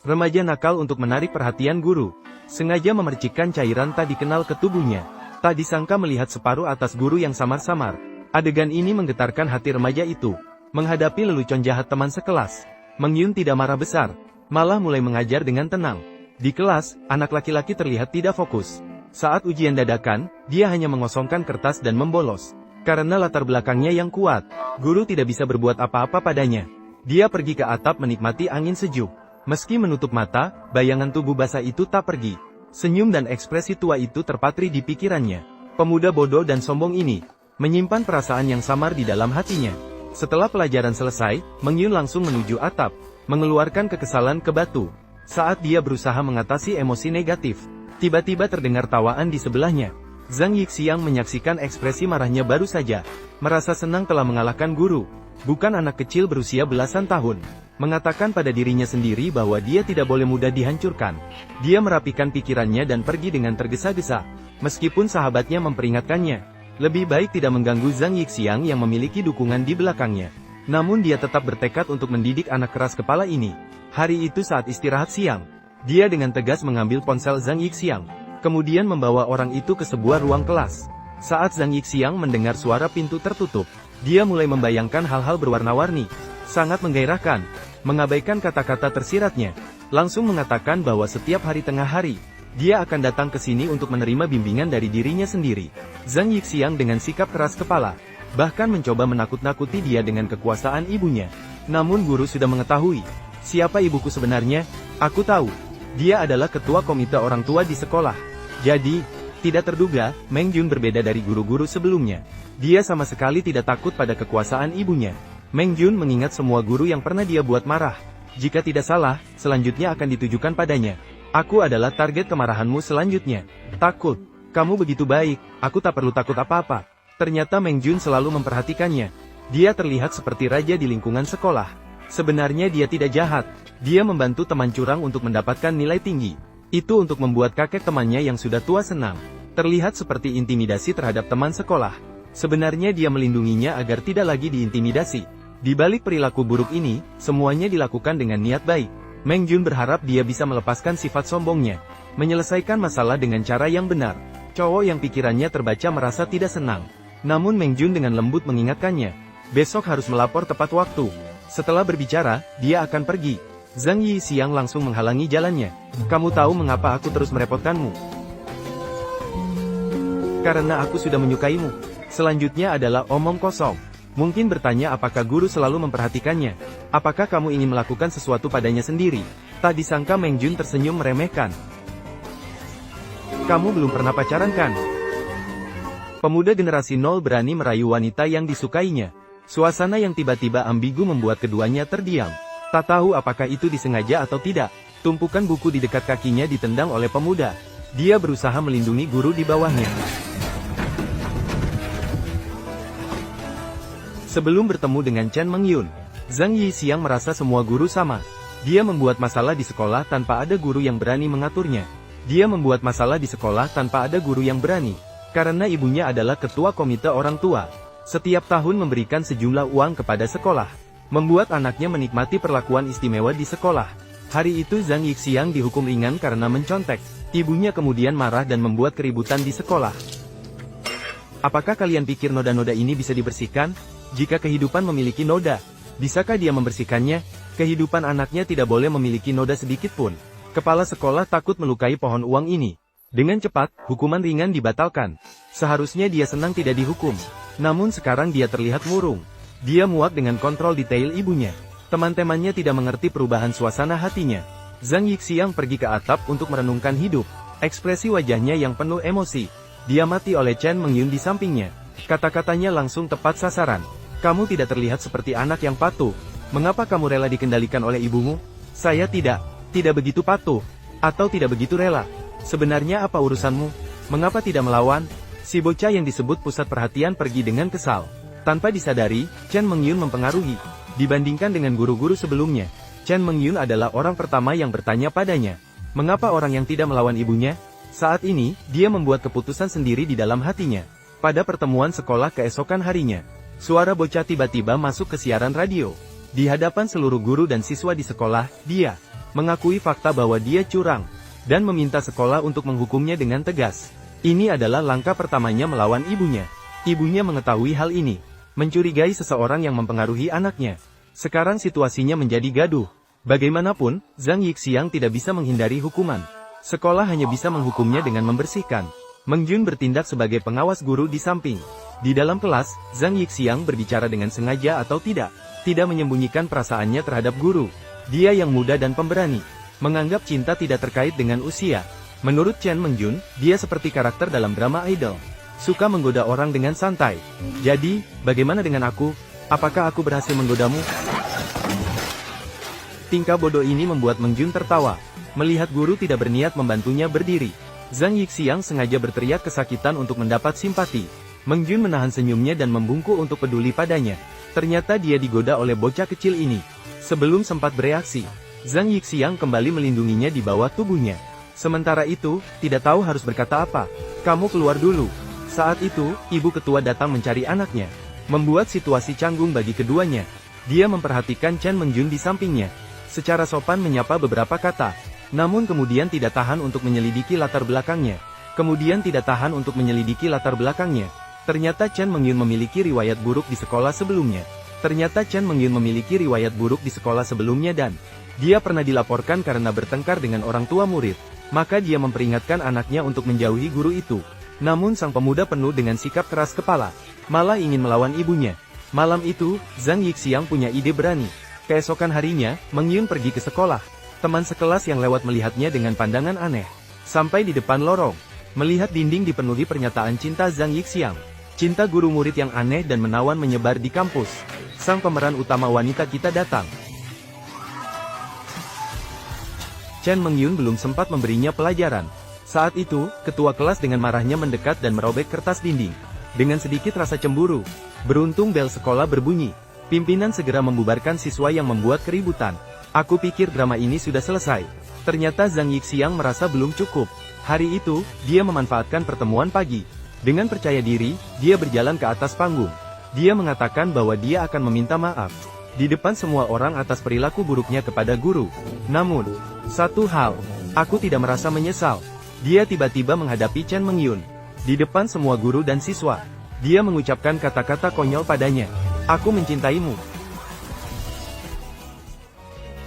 Remaja nakal untuk menarik perhatian guru. Sengaja memercikkan cairan tak dikenal ke tubuhnya. Tak disangka melihat separuh atas guru yang samar-samar. Adegan ini menggetarkan hati remaja itu. Menghadapi lelucon jahat teman sekelas, Meng Yun tidak marah besar, malah mulai mengajar dengan tenang. Di kelas, anak laki-laki terlihat tidak fokus. Saat ujian dadakan, dia hanya mengosongkan kertas dan membolos. Karena latar belakangnya yang kuat, guru tidak bisa berbuat apa-apa padanya. Dia pergi ke atap menikmati angin sejuk. Meski menutup mata, bayangan tubuh basah itu tak pergi. Senyum dan ekspresi tua itu terpatri di pikirannya. Pemuda bodoh dan sombong ini menyimpan perasaan yang samar di dalam hatinya. Setelah pelajaran selesai, Meng Yun langsung menuju atap, mengeluarkan kekesalan ke batu. Saat dia berusaha mengatasi emosi negatif, tiba-tiba terdengar tawaan di sebelahnya. Zhang Yixiang menyaksikan ekspresi marahnya baru saja. Merasa senang telah mengalahkan guru. Bukan anak kecil berusia belasan tahun. Mengatakan pada dirinya sendiri bahwa dia tidak boleh mudah dihancurkan. Dia merapikan pikirannya dan pergi dengan tergesa-gesa. Meskipun sahabatnya memperingatkannya, lebih baik tidak mengganggu Zhang Yixiang yang memiliki dukungan di belakangnya. Namun dia tetap bertekad untuk mendidik anak keras kepala ini. Hari itu saat istirahat siang, dia dengan tegas mengambil ponsel Zhang Yixiang, kemudian membawa orang itu ke sebuah ruang kelas. Saat Zhang Yixiang mendengar suara pintu tertutup, dia mulai membayangkan hal-hal berwarna-warni. Sangat menggairahkan, mengabaikan kata-kata tersiratnya. Langsung mengatakan bahwa setiap hari tengah hari, dia akan datang ke sini untuk menerima bimbingan dari dirinya sendiri. Zhang Yixiang dengan sikap keras kepala, bahkan mencoba menakut-nakuti dia dengan kekuasaan ibunya. Namun guru sudah mengetahui, siapa ibuku sebenarnya? Aku tahu, dia adalah ketua komite orang tua di sekolah. Jadi, tidak terduga, Meng Yun berbeda dari guru-guru sebelumnya. Dia sama sekali tidak takut pada kekuasaan ibunya. Meng Yun mengingat semua guru yang pernah dia buat marah. Jika tidak salah, selanjutnya akan ditujukan padanya. Aku adalah target kemarahanmu selanjutnya. Takut? Kamu begitu baik, aku tak perlu takut apa-apa. Ternyata Meng Yun selalu memperhatikannya. Dia terlihat seperti raja di lingkungan sekolah. Sebenarnya dia tidak jahat. Dia membantu teman curang untuk mendapatkan nilai tinggi. Itu untuk membuat kakek temannya yang sudah tua senang. Terlihat seperti intimidasi terhadap teman sekolah. Sebenarnya dia melindunginya agar tidak lagi diintimidasi. Di balik perilaku buruk ini, semuanya dilakukan dengan niat baik. Meng Yun berharap dia bisa melepaskan sifat sombongnya, menyelesaikan masalah dengan cara yang benar. Cowok yang pikirannya terbaca merasa tidak senang. Namun Meng Yun dengan lembut mengingatkannya, besok harus melapor tepat waktu. Setelah berbicara, dia akan pergi. Zhang Yixiang langsung menghalangi jalannya. Kamu tahu mengapa aku terus merepotkanmu? Karena aku sudah menyukaimu. Selanjutnya adalah omong kosong. Mungkin bertanya apakah guru selalu memperhatikannya. Apakah kamu ingin melakukan sesuatu padanya sendiri? Tak disangka Meng Yun tersenyum meremehkan. Kamu belum pernah pacaran kan? Pemuda generasi nol berani merayu wanita yang disukainya. Suasana yang tiba-tiba ambigu membuat keduanya terdiam. Tak tahu apakah itu disengaja atau tidak. Tumpukan buku di dekat kakinya ditendang oleh pemuda. Dia berusaha melindungi guru di bawahnya. Sebelum bertemu dengan Chen Meng Yun, Zhang Yixiang merasa semua guru sama. Dia membuat masalah di sekolah tanpa ada guru yang berani mengaturnya. Dia membuat masalah di sekolah tanpa ada guru yang berani. Karena ibunya adalah ketua komite orang tua. Setiap tahun memberikan sejumlah uang kepada sekolah. Membuat anaknya menikmati perlakuan istimewa di sekolah. Hari itu Zhang Yixiang dihukum ringan karena mencontek. Ibunya kemudian marah dan membuat keributan di sekolah. Apakah kalian pikir noda-noda ini bisa dibersihkan? Jika kehidupan memiliki noda, bisakah dia membersihkannya? Kehidupan anaknya tidak boleh memiliki noda sedikit pun. Kepala sekolah takut melukai pohon uang ini. Dengan cepat, hukuman ringan dibatalkan. Seharusnya dia senang tidak dihukum. Namun sekarang dia terlihat murung. Dia muak dengan kontrol detail ibunya. Teman-temannya tidak mengerti perubahan suasana hatinya. Zhang Yixiang pergi ke atap untuk merenungkan hidup. Ekspresi wajahnya yang penuh emosi. Diamati oleh Chen Meng Yun di sampingnya. Kata-katanya langsung tepat sasaran. Kamu tidak terlihat seperti anak yang patuh. Mengapa kamu rela dikendalikan oleh ibumu? Saya tidak begitu patuh. Atau tidak begitu rela. Sebenarnya apa urusanmu? Mengapa tidak melawan? Si bocah yang disebut pusat perhatian pergi dengan kesal. Tanpa disadari, Chen Meng Yun mempengaruhi. Dibandingkan dengan guru-guru sebelumnya, Chen Meng Yun adalah orang pertama yang bertanya padanya. Mengapa orang yang tidak melawan ibunya? Saat ini, dia membuat keputusan sendiri di dalam hatinya. Pada pertemuan sekolah keesokan harinya, suara bocah tiba-tiba masuk ke siaran radio. Di hadapan seluruh guru dan siswa di sekolah, dia mengakui fakta bahwa dia curang, dan meminta sekolah untuk menghukumnya dengan tegas. Ini adalah langkah pertamanya melawan ibunya. Ibunya mengetahui hal ini, mencurigai seseorang yang mempengaruhi anaknya. Sekarang situasinya menjadi gaduh. Bagaimanapun, Zhang Yixiang tidak bisa menghindari hukuman. Sekolah hanya bisa menghukumnya dengan membersihkan. Meng Jun bertindak sebagai pengawas guru di samping. Di dalam kelas, Zhang Yixiang berbicara dengan sengaja atau tidak menyembunyikan perasaannya terhadap guru. Dia yang muda dan pemberani, menganggap cinta tidak terkait dengan usia. Menurut Chen Meng Jun, dia seperti karakter dalam drama idol. Suka menggoda orang dengan santai. Jadi, bagaimana dengan aku? Apakah aku berhasil menggodamu? Tingkah bodoh ini membuat Meng Jun tertawa. Melihat guru tidak berniat membantunya berdiri, Zhang Yixiang sengaja berteriak kesakitan untuk mendapat simpati. Meng Jun menahan senyumnya dan membungkuk untuk peduli padanya. Ternyata dia digoda oleh bocah kecil ini. Sebelum sempat bereaksi, Zhang Yixiang kembali melindunginya di bawah tubuhnya. Sementara itu, tidak tahu harus berkata apa. Kamu keluar dulu. Saat itu, ibu ketua datang mencari anaknya, membuat situasi canggung bagi keduanya. Dia memperhatikan Chen Meng Jun di sampingnya. Secara sopan menyapa beberapa kata, namun kemudian tidak tahan untuk menyelidiki latar belakangnya. Ternyata Chen Meng Yun memiliki riwayat buruk di sekolah sebelumnya. Dan dia pernah dilaporkan karena bertengkar dengan orang tua murid. Maka dia memperingatkan anaknya untuk menjauhi guru itu. Namun sang pemuda penuh dengan sikap keras kepala, malah ingin melawan ibunya. Malam itu, Zhang Yixiang punya ide berani. Keesokan harinya, Meng Yun pergi ke sekolah. Teman sekelas yang lewat melihatnya dengan pandangan aneh. Sampai di depan lorong, melihat dinding dipenuhi pernyataan cinta Zhang Yixiang. Cinta guru murid yang aneh dan menawan menyebar di kampus. Sang pemeran utama wanita kita datang. Chen Meng Yun belum sempat memberinya pelajaran. Saat itu, ketua kelas dengan marahnya mendekat dan merobek kertas dinding. Dengan sedikit rasa cemburu, beruntung bel sekolah berbunyi. Pimpinan segera membubarkan siswa yang membuat keributan. Aku pikir drama ini sudah selesai. Ternyata Zhang Yixiang merasa belum cukup. Hari itu, dia memanfaatkan pertemuan pagi. Dengan percaya diri, dia berjalan ke atas panggung. Dia mengatakan bahwa dia akan meminta maaf di depan semua orang atas perilaku buruknya kepada guru. Namun, satu hal, aku tidak merasa menyesal. Dia tiba-tiba menghadapi Chen Meng Yun. Di depan semua guru dan siswa, dia mengucapkan kata-kata konyol padanya. Aku mencintaimu.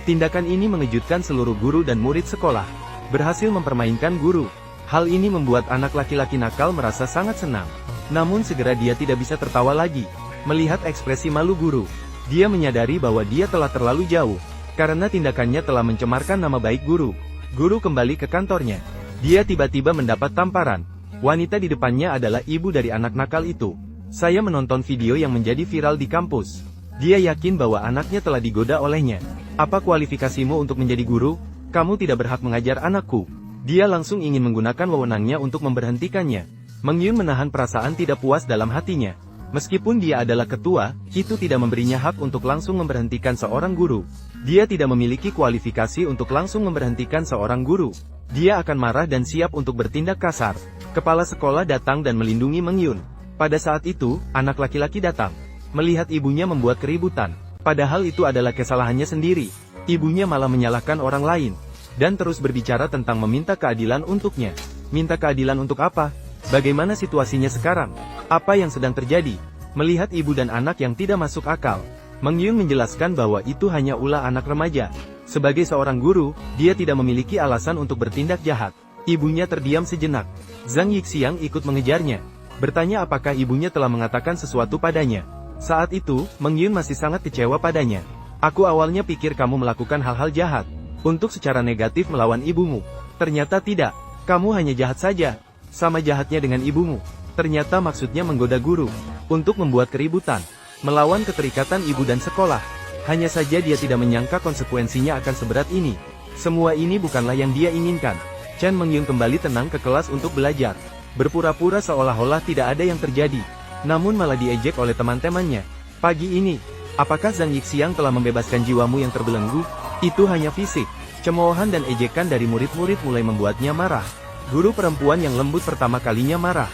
Tindakan ini mengejutkan seluruh guru dan murid sekolah. Berhasil mempermainkan guru. Hal ini membuat anak laki-laki nakal merasa sangat senang. Namun segera dia tidak bisa tertawa lagi. Melihat ekspresi malu guru, dia menyadari bahwa dia telah terlalu jauh. Karena tindakannya telah mencemarkan nama baik guru. Guru kembali ke kantornya. Dia tiba-tiba mendapat tamparan. Wanita di depannya adalah ibu dari anak nakal itu. Saya menonton video yang menjadi viral di kampus. Dia yakin bahwa anaknya telah digoda olehnya. Apa kualifikasimu untuk menjadi guru? Kamu tidak berhak mengajar anakku. Dia langsung ingin menggunakan wewenangnya untuk memberhentikannya. Meng Yun menahan perasaan tidak puas dalam hatinya. Meskipun dia adalah ketua, itu tidak memberinya hak untuk langsung memberhentikan seorang guru. Dia tidak memiliki kualifikasi untuk langsung memberhentikan seorang guru. Dia akan marah dan siap untuk bertindak kasar. Kepala sekolah datang dan melindungi Meng Yun. Pada saat itu, anak laki-laki datang. Melihat ibunya membuat keributan. Padahal itu adalah kesalahannya sendiri. Ibunya malah menyalahkan orang lain. Dan terus berbicara tentang meminta keadilan untuknya. Minta keadilan untuk apa? Bagaimana situasinya sekarang? Apa yang sedang terjadi? Melihat ibu dan anak yang tidak masuk akal, Meng Yun menjelaskan bahwa itu hanya ulah anak remaja. Sebagai seorang guru, dia tidak memiliki alasan untuk bertindak jahat. Ibunya terdiam sejenak. Zhang Yixiang ikut mengejarnya, bertanya apakah ibunya telah mengatakan sesuatu padanya. Saat itu, Meng Yun masih sangat kecewa padanya. Aku awalnya pikir kamu melakukan hal-hal jahat untuk secara negatif melawan ibumu. Ternyata tidak. Kamu hanya jahat saja. Sama jahatnya dengan ibumu. Ternyata maksudnya menggoda guru. Untuk membuat keributan. Melawan keterikatan ibu dan sekolah. Hanya saja dia tidak menyangka konsekuensinya akan seberat ini. Semua ini bukanlah yang dia inginkan. Chen Meng Yun kembali tenang ke kelas untuk belajar. Berpura-pura seolah-olah tidak ada yang terjadi. Namun malah diejek oleh teman-temannya. Pagi ini, apakah Zhang Yixiang telah membebaskan jiwamu yang terbelenggu? Itu hanya fisik. Cemoohan dan ejekan dari murid-murid mulai membuatnya marah. Guru perempuan yang lembut pertama kalinya marah.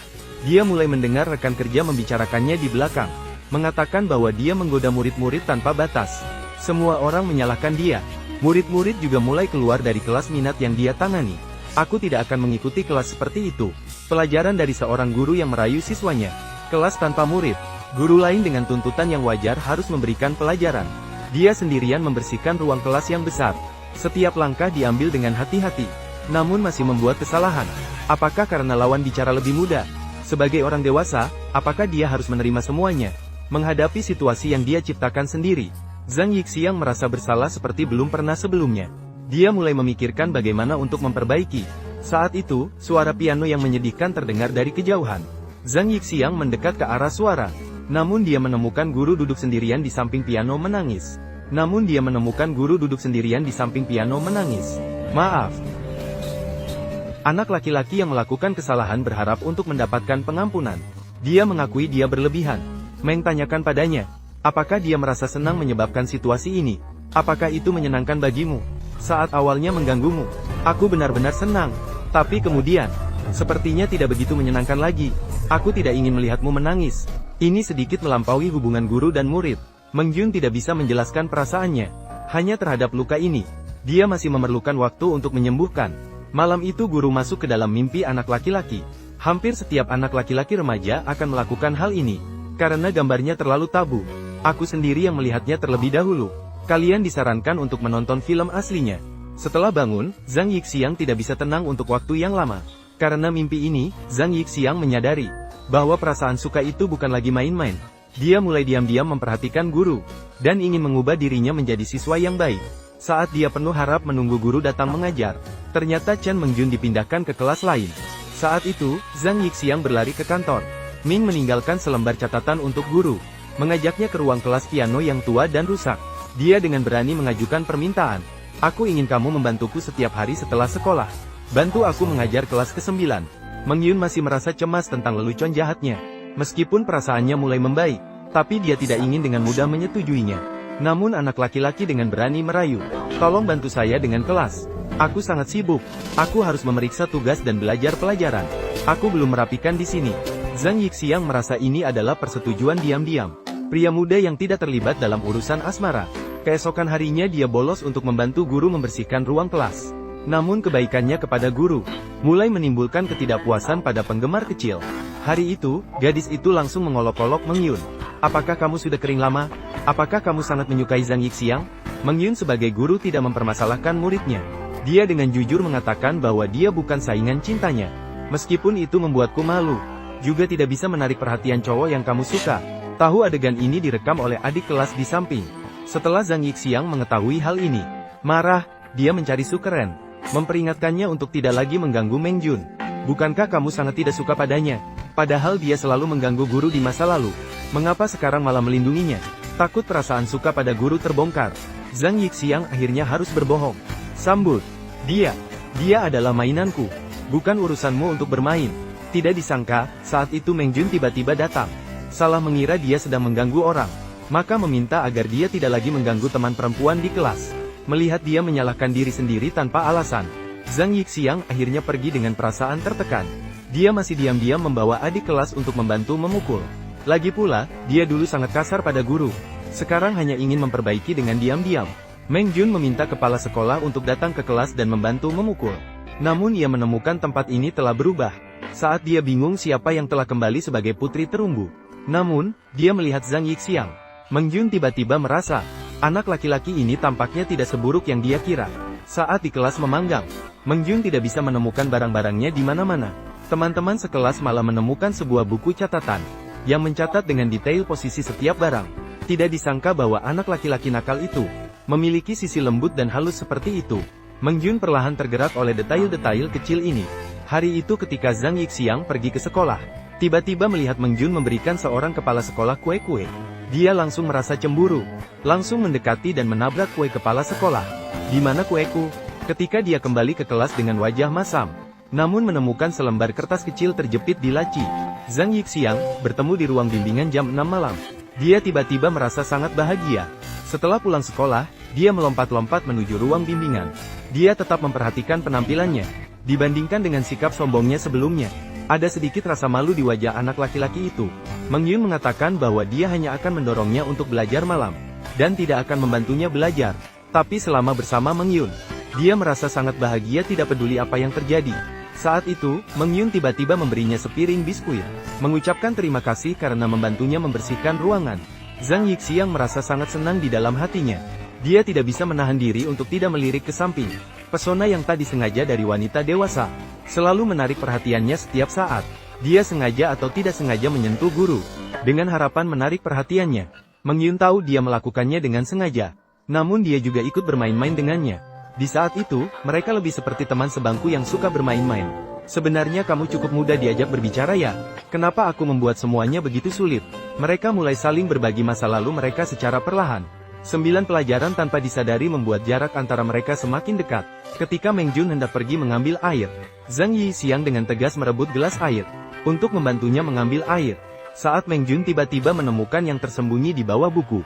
Dia mulai mendengar rekan kerja membicarakannya di belakang. Mengatakan bahwa dia menggoda murid-murid tanpa batas. Semua orang menyalahkan dia. Murid-murid juga mulai keluar dari kelas minat yang dia tangani. Aku tidak akan mengikuti kelas seperti itu. Pelajaran dari seorang guru yang merayu siswanya. Kelas tanpa murid. Guru lain dengan tuntutan yang wajar harus memberikan pelajaran. Dia sendirian membersihkan ruang kelas yang besar. Setiap langkah diambil dengan hati-hati. Namun masih membuat kesalahan. Apakah karena lawan bicara lebih muda? Sebagai orang dewasa, apakah dia harus menerima semuanya? Menghadapi situasi yang dia ciptakan sendiri, Zhang Yixiang merasa bersalah seperti belum pernah sebelumnya. Dia mulai memikirkan bagaimana untuk memperbaiki. Saat itu, suara piano yang menyedihkan terdengar dari kejauhan. Zhang Yixiang mendekat ke arah suara. Namun dia menemukan guru duduk sendirian di samping piano menangis. Maaf. Anak laki-laki yang melakukan kesalahan berharap untuk mendapatkan pengampunan. Dia mengakui dia berlebihan. Meng tanyakan padanya, apakah dia merasa senang menyebabkan situasi ini? Apakah itu menyenangkan bagimu? Saat awalnya mengganggumu, aku benar-benar senang. Tapi kemudian, sepertinya tidak begitu menyenangkan lagi. Aku tidak ingin melihatmu menangis. Ini sedikit melampaui hubungan guru dan murid. Meng Yun tidak bisa menjelaskan perasaannya. Hanya terhadap luka ini, dia masih memerlukan waktu untuk menyembuhkan. Malam itu guru masuk ke dalam mimpi anak laki-laki. Hampir setiap anak laki-laki remaja akan melakukan hal ini. Karena gambarnya terlalu tabu. Aku sendiri yang melihatnya terlebih dahulu. Kalian disarankan untuk menonton film aslinya. Setelah bangun, Zhang Yixiang tidak bisa tenang untuk waktu yang lama. Karena mimpi ini, Zhang Yixiang menyadari bahwa perasaan suka itu bukan lagi main-main. Dia mulai diam-diam memperhatikan guru, dan ingin mengubah dirinya menjadi siswa yang baik. Saat dia penuh harap menunggu guru datang mengajar, ternyata Chen Mengjun dipindahkan ke kelas lain. Saat itu, Zhang Yixiang berlari ke kantor. Ming meninggalkan selembar catatan untuk guru, mengajaknya ke ruang kelas piano yang tua dan rusak. Dia dengan berani mengajukan permintaan. Aku ingin kamu membantuku setiap hari setelah sekolah. Bantu aku mengajar kelas ke-9. Meng Yun masih merasa cemas tentang lelucon jahatnya. Meskipun perasaannya mulai membaik, tapi dia tidak ingin dengan mudah menyetujuinya. Namun anak laki-laki dengan berani merayu. Tolong bantu saya dengan kelas. Aku sangat sibuk. Aku harus memeriksa tugas dan belajar pelajaran. Aku belum merapikan di sini. Zhang Yixiang merasa ini adalah persetujuan diam-diam. Pria muda yang tidak terlibat dalam urusan asmara. Keesokan harinya dia bolos untuk membantu guru membersihkan ruang kelas. Namun kebaikannya kepada guru mulai menimbulkan ketidakpuasan pada penggemar kecil. Hari itu, gadis itu langsung mengolok-olok Meng Yun. Apakah kamu sudah kering lama? Apakah kamu sangat menyukai Zhang Yixiang? Meng Yun sebagai guru tidak mempermasalahkan muridnya. Dia dengan jujur mengatakan bahwa dia bukan saingan cintanya. Meskipun itu membuatku malu. Juga tidak bisa menarik perhatian cowok yang kamu suka. Tahu adegan ini direkam oleh adik kelas di samping. Setelah Zhang Yixiang mengetahui hal ini, marah, dia mencari Su Keren, memperingatkannya untuk tidak lagi mengganggu Meng Jun. Bukankah kamu sangat tidak suka padanya? Padahal dia selalu mengganggu guru di masa lalu. Mengapa sekarang malah melindunginya? Takut perasaan suka pada guru terbongkar. Zhang Yixiang akhirnya harus berbohong. Sambut. Dia adalah mainanku. Bukan urusanmu untuk bermain. Tidak disangka, saat itu Meng Jun tiba-tiba datang. Salah mengira dia sedang mengganggu orang. Maka meminta agar dia tidak lagi mengganggu teman perempuan di kelas. Melihat dia menyalahkan diri sendiri tanpa alasan, Zhang Yixiang akhirnya pergi dengan perasaan tertekan. Dia masih diam-diam membawa adik kelas untuk membantu memukul. Lagi pula, dia dulu sangat kasar pada guru. Sekarang hanya ingin memperbaiki dengan diam-diam. Meng Jun meminta kepala sekolah untuk datang ke kelas dan membantu memukul. Namun ia menemukan tempat ini telah berubah. Saat dia bingung siapa yang telah kembali sebagai putri terumbu. Namun, dia melihat Zhang Yixiang. Meng Jun tiba-tiba merasa, anak laki-laki ini tampaknya tidak seburuk yang dia kira. Saat di kelas memanggang, Meng Jun tidak bisa menemukan barang-barangnya di mana-mana. Teman-teman sekelas malah menemukan sebuah buku catatan, yang mencatat dengan detail posisi setiap barang. Tidak disangka bahwa anak laki-laki nakal itu, memiliki sisi lembut dan halus seperti itu. Meng Jun perlahan tergerak oleh detail-detail kecil ini. Hari itu ketika Zhang Yixiang pergi ke sekolah, tiba-tiba melihat Meng Jun memberikan seorang kepala sekolah kue-kue. Dia langsung merasa cemburu, langsung mendekati dan menabrak kue kepala sekolah. Di mana kueku? Ketika dia kembali ke kelas dengan wajah masam, namun menemukan selembar kertas kecil terjepit di laci. Zhang Yixiang bertemu di ruang bimbingan jam 6 malam. Dia tiba-tiba merasa sangat bahagia. Setelah pulang sekolah, dia melompat-lompat menuju ruang bimbingan. Dia tetap memperhatikan penampilannya. Dibandingkan dengan sikap sombongnya sebelumnya, ada sedikit rasa malu di wajah anak laki-laki itu. Meng Yun mengatakan bahwa dia hanya akan mendorongnya untuk belajar malam, dan tidak akan membantunya belajar. Tapi selama bersama Meng Yun, dia merasa sangat bahagia tidak peduli apa yang terjadi. Saat itu, Meng Yun tiba-tiba memberinya sepiring biskuit, mengucapkan terima kasih karena membantunya membersihkan ruangan. Zhang Yixiang merasa sangat senang di dalam hatinya. Dia tidak bisa menahan diri untuk tidak melirik ke samping. Pesona yang tak disengaja dari wanita dewasa, selalu menarik perhatiannya setiap saat. Dia sengaja atau tidak sengaja menyentuh guru, dengan harapan menarik perhatiannya. Meng Yun tahu dia melakukannya dengan sengaja. Namun dia juga ikut bermain-main dengannya. Di saat itu, mereka lebih seperti teman sebangku yang suka bermain-main. Sebenarnya kamu cukup mudah diajak berbicara ya? Kenapa aku membuat semuanya begitu sulit? Mereka mulai saling berbagi masa lalu mereka secara perlahan. 9 pelajaran tanpa disadari membuat jarak antara mereka semakin dekat. Ketika Meng Jun hendak pergi mengambil air, Zhang Yixiang dengan tegas merebut gelas air, untuk membantunya mengambil air. Saat Meng Jun tiba-tiba menemukan yang tersembunyi di bawah buku.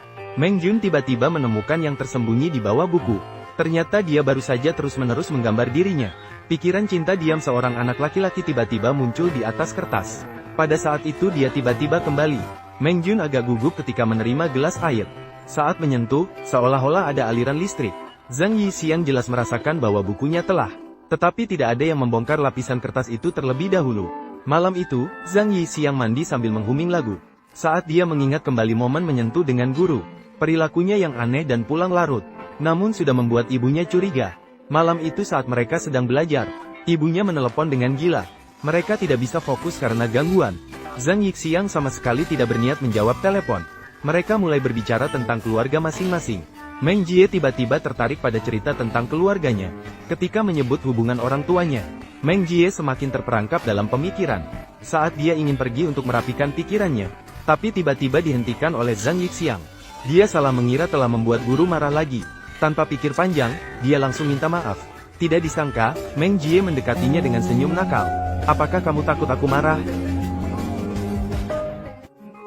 Ternyata dia baru saja terus-menerus menggambar dirinya. Pikiran cinta diam seorang anak laki-laki tiba-tiba muncul di atas kertas. Pada saat itu dia tiba-tiba kembali. Meng Jun agak gugup ketika menerima gelas air. Saat menyentuh, seolah-olah ada aliran listrik. Zhang Yixiang jelas merasakan bahwa bukunya telah. Tetapi tidak ada yang membongkar lapisan kertas itu terlebih dahulu. Malam itu, Zhang Yixiang mandi sambil menghuming lagu. Saat dia mengingat kembali momen menyentuh dengan guru, perilakunya yang aneh dan pulang larut, namun sudah membuat ibunya curiga. Malam itu saat mereka sedang belajar, ibunya menelepon dengan gila. Mereka tidak bisa fokus karena gangguan. Zhang Yixiang sama sekali tidak berniat menjawab telepon. Mereka mulai berbicara tentang keluarga masing-masing. Meng Jie tiba-tiba tertarik pada cerita tentang keluarganya. Ketika menyebut hubungan orang tuanya, Meng Jie semakin terperangkap dalam pemikiran. Saat dia ingin pergi untuk merapikan pikirannya, tapi tiba-tiba dihentikan oleh Zhang Yixiang. Dia salah mengira telah membuat guru marah lagi. Tanpa pikir panjang, dia langsung minta maaf. Tidak disangka, Meng Jie mendekatinya dengan senyum nakal. Apakah kamu takut aku marah?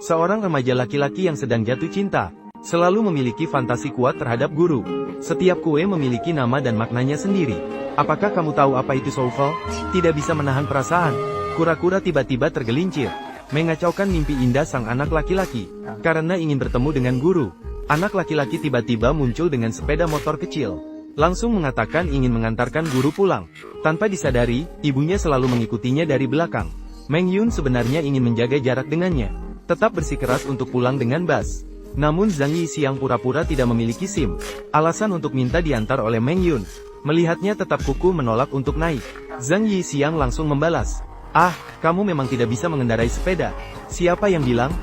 Seorang remaja laki-laki yang sedang jatuh cinta, selalu memiliki fantasi kuat terhadap guru. Setiap kue memiliki nama dan maknanya sendiri. Apakah kamu tahu apa itu soufel? Tidak bisa menahan perasaan. Kura-kura tiba-tiba tergelincir, mengacaukan mimpi indah sang anak laki-laki. Karena ingin bertemu dengan guru, anak laki-laki tiba-tiba muncul dengan sepeda motor kecil. Langsung mengatakan ingin mengantarkan guru pulang. Tanpa disadari, ibunya selalu mengikutinya dari belakang. Meng Yun sebenarnya ingin menjaga jarak dengannya, tetap bersikeras untuk pulang dengan bus. Namun Zhang Yixiang pura-pura tidak memiliki SIM. Alasan untuk minta diantar oleh Meng Yun. Melihatnya tetap kukuh menolak untuk naik, Zhang Yixiang langsung membalas. Ah, kamu memang tidak bisa mengendarai sepeda. Siapa yang bilang?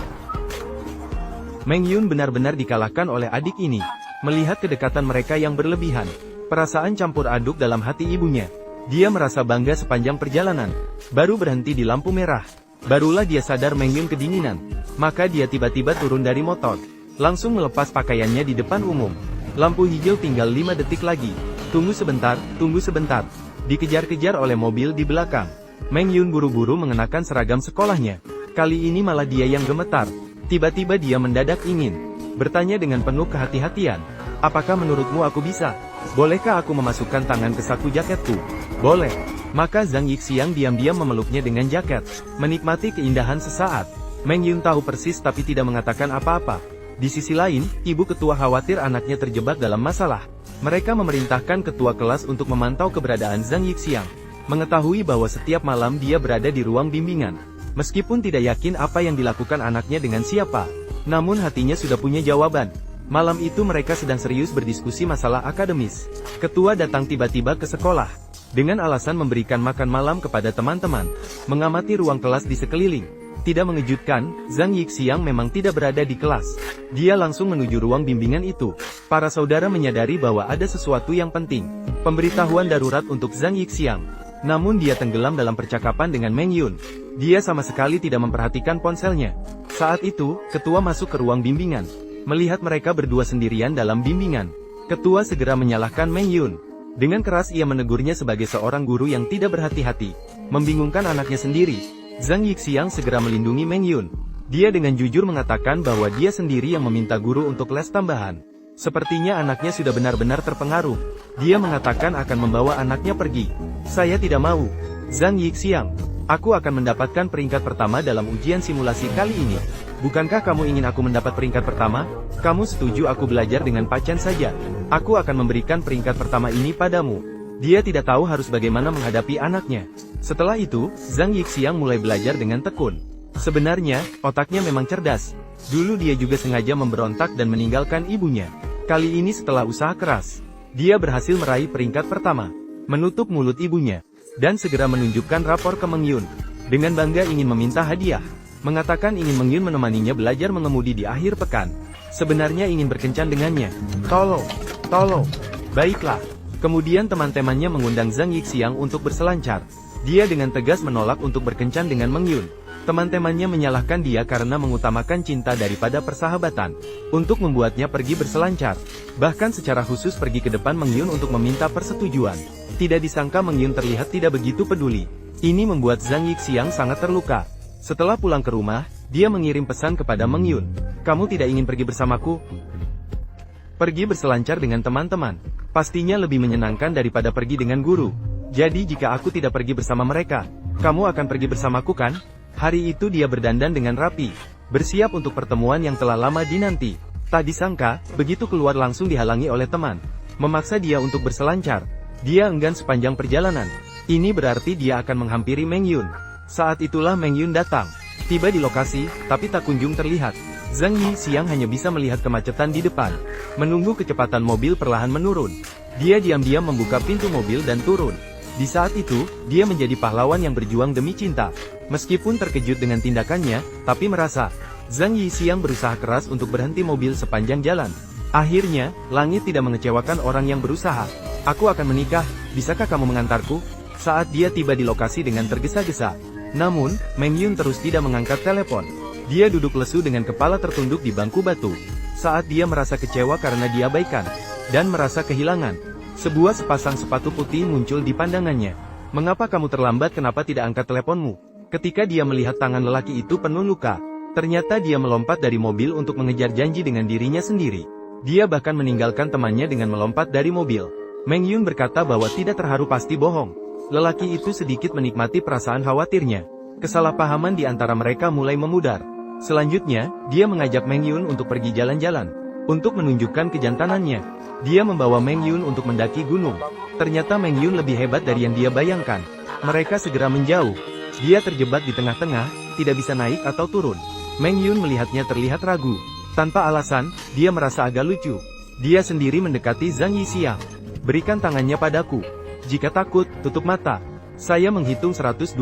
Meng Yun benar-benar dikalahkan oleh adik ini. Melihat kedekatan mereka yang berlebihan, perasaan campur aduk dalam hati ibunya. Dia merasa bangga sepanjang perjalanan. Baru berhenti di lampu merah, barulah dia sadar Meng Yun kedinginan. Maka dia tiba-tiba turun dari motor, langsung melepas pakaiannya di depan umum. Lampu hijau tinggal 5 detik lagi. Tunggu sebentar, tunggu sebentar. Dikejar-kejar oleh mobil di belakang. Meng Yun buru-buru mengenakan seragam sekolahnya. Kali ini malah dia yang gemetar. Tiba-tiba dia mendadak ingin bertanya dengan penuh kehati-hatian. Apakah menurutmu aku bisa? Bolehkah aku memasukkan tangan ke saku jaketku? Boleh. Maka Zhang Yixiang diam-diam memeluknya dengan jaket, menikmati keindahan sesaat. Meng Yun tahu persis tapi tidak mengatakan apa-apa. Di sisi lain, ibu ketua khawatir anaknya terjebak dalam masalah. Mereka memerintahkan ketua kelas untuk memantau keberadaan Zhang Yixiang. Mengetahui bahwa setiap malam dia berada di ruang bimbingan. Meskipun tidak yakin apa yang dilakukan anaknya dengan siapa, namun hatinya sudah punya jawaban. Malam itu mereka sedang serius berdiskusi masalah akademis. Ketua datang tiba-tiba ke sekolah, dengan alasan memberikan makan malam kepada teman-teman, mengamati ruang kelas di sekeliling. Tidak mengejutkan, Zhang Yixiang memang tidak berada di kelas. Dia langsung menuju ruang bimbingan itu. Para saudara menyadari bahwa ada sesuatu yang penting. Pemberitahuan darurat untuk Zhang Yixiang. Namun dia tenggelam dalam percakapan dengan Meng Yun. Dia sama sekali tidak memperhatikan ponselnya. Saat itu, ketua masuk ke ruang bimbingan. Melihat mereka berdua sendirian dalam bimbingan, ketua segera menyalahkan Meng Yun. Dengan keras ia menegurnya sebagai seorang guru yang tidak berhati-hati, membingungkan anaknya sendiri. Zhang Yixiang segera melindungi Meng Yun. Dia dengan jujur mengatakan bahwa dia sendiri yang meminta guru untuk les tambahan. Sepertinya anaknya sudah benar-benar terpengaruh. Dia mengatakan akan membawa anaknya pergi. Saya tidak mau. Zhang Yixiang, aku akan mendapatkan peringkat pertama dalam ujian simulasi kali ini. Bukankah kamu ingin aku mendapat peringkat pertama? Kamu setuju aku belajar dengan Pak Chen saja? Aku akan memberikan peringkat pertama ini padamu. Dia tidak tahu harus bagaimana menghadapi anaknya. Setelah itu, Zhang Yixiang mulai belajar dengan tekun. Sebenarnya, otaknya memang cerdas. Dulu dia juga sengaja memberontak dan meninggalkan ibunya. Kali ini setelah usaha keras, dia berhasil meraih peringkat pertama, menutup mulut ibunya, dan segera menunjukkan rapor ke Meng Yun. Dengan bangga ingin meminta hadiah, mengatakan ingin Meng Yun menemaninya belajar mengemudi di akhir pekan. Sebenarnya ingin berkencan dengannya. Tolong. Baiklah. Kemudian teman-temannya mengundang Zhang Yixiang untuk berselancar. Dia dengan tegas menolak untuk berkencan dengan Meng Yun. Teman-temannya menyalahkan dia karena mengutamakan cinta daripada persahabatan, untuk membuatnya pergi berselancar. Bahkan secara khusus pergi ke depan Meng Yun untuk meminta persetujuan. Tidak disangka Meng Yun terlihat tidak begitu peduli. Ini membuat Zhang Yixiang sangat terluka. Setelah pulang ke rumah, dia mengirim pesan kepada Meng Yun. Kamu tidak ingin pergi bersamaku? Pergi berselancar dengan teman-teman pastinya lebih menyenangkan daripada pergi dengan guru. Jadi jika aku tidak pergi bersama mereka, kamu akan pergi bersamaku kan? Hari itu dia berdandan dengan rapi, bersiap untuk pertemuan yang telah lama dinanti. Tak disangka, begitu keluar langsung dihalangi oleh teman, memaksa dia untuk berselancar. Dia enggan sepanjang perjalanan. Ini berarti dia akan menghampiri Meng Yun. Saat itulah Meng Yun datang. Tiba di lokasi, tapi tak kunjung terlihat. Zhang Yixiang hanya bisa melihat kemacetan di depan. Menunggu kecepatan mobil perlahan menurun. Dia diam-diam membuka pintu mobil dan turun. Di saat itu, dia menjadi pahlawan yang berjuang demi cinta. Meskipun terkejut dengan tindakannya, tapi merasa, Zhang Yixiang berusaha keras untuk berhenti mobil sepanjang jalan. Akhirnya, langit tidak mengecewakan orang yang berusaha. Aku akan menikah, bisakah kamu mengantarku? Saat dia tiba di lokasi dengan tergesa-gesa. Namun, Meng Yun terus tidak mengangkat telepon. Dia duduk lesu dengan kepala tertunduk di bangku batu. Saat dia merasa kecewa karena diabaikan, dan merasa kehilangan, sebuah sepasang sepatu putih muncul di pandangannya. Mengapa kamu terlambat? Kenapa tidak angkat teleponmu? Ketika dia melihat tangan lelaki itu penuh luka, ternyata dia melompat dari mobil untuk mengejar janji dengan dirinya sendiri. Dia bahkan meninggalkan temannya dengan melompat dari mobil. Meng Yun berkata bahwa tidak terharu pasti bohong. Lelaki itu sedikit menikmati perasaan khawatirnya. Kesalahpahaman di antara mereka mulai memudar. Selanjutnya, dia mengajak Meng Yun untuk pergi jalan-jalan. Untuk menunjukkan kejantanannya, dia membawa Meng Yun untuk mendaki gunung. Ternyata Meng Yun lebih hebat dari yang dia bayangkan. Mereka segera menjauh. Dia terjebak di tengah-tengah, tidak bisa naik atau turun. Meng Yun melihatnya terlihat ragu. Tanpa alasan, dia merasa agak lucu. Dia sendiri mendekati Zhang Yixiang. Berikan tangannya padaku. Jika takut, tutup mata. Saya menghitung 123.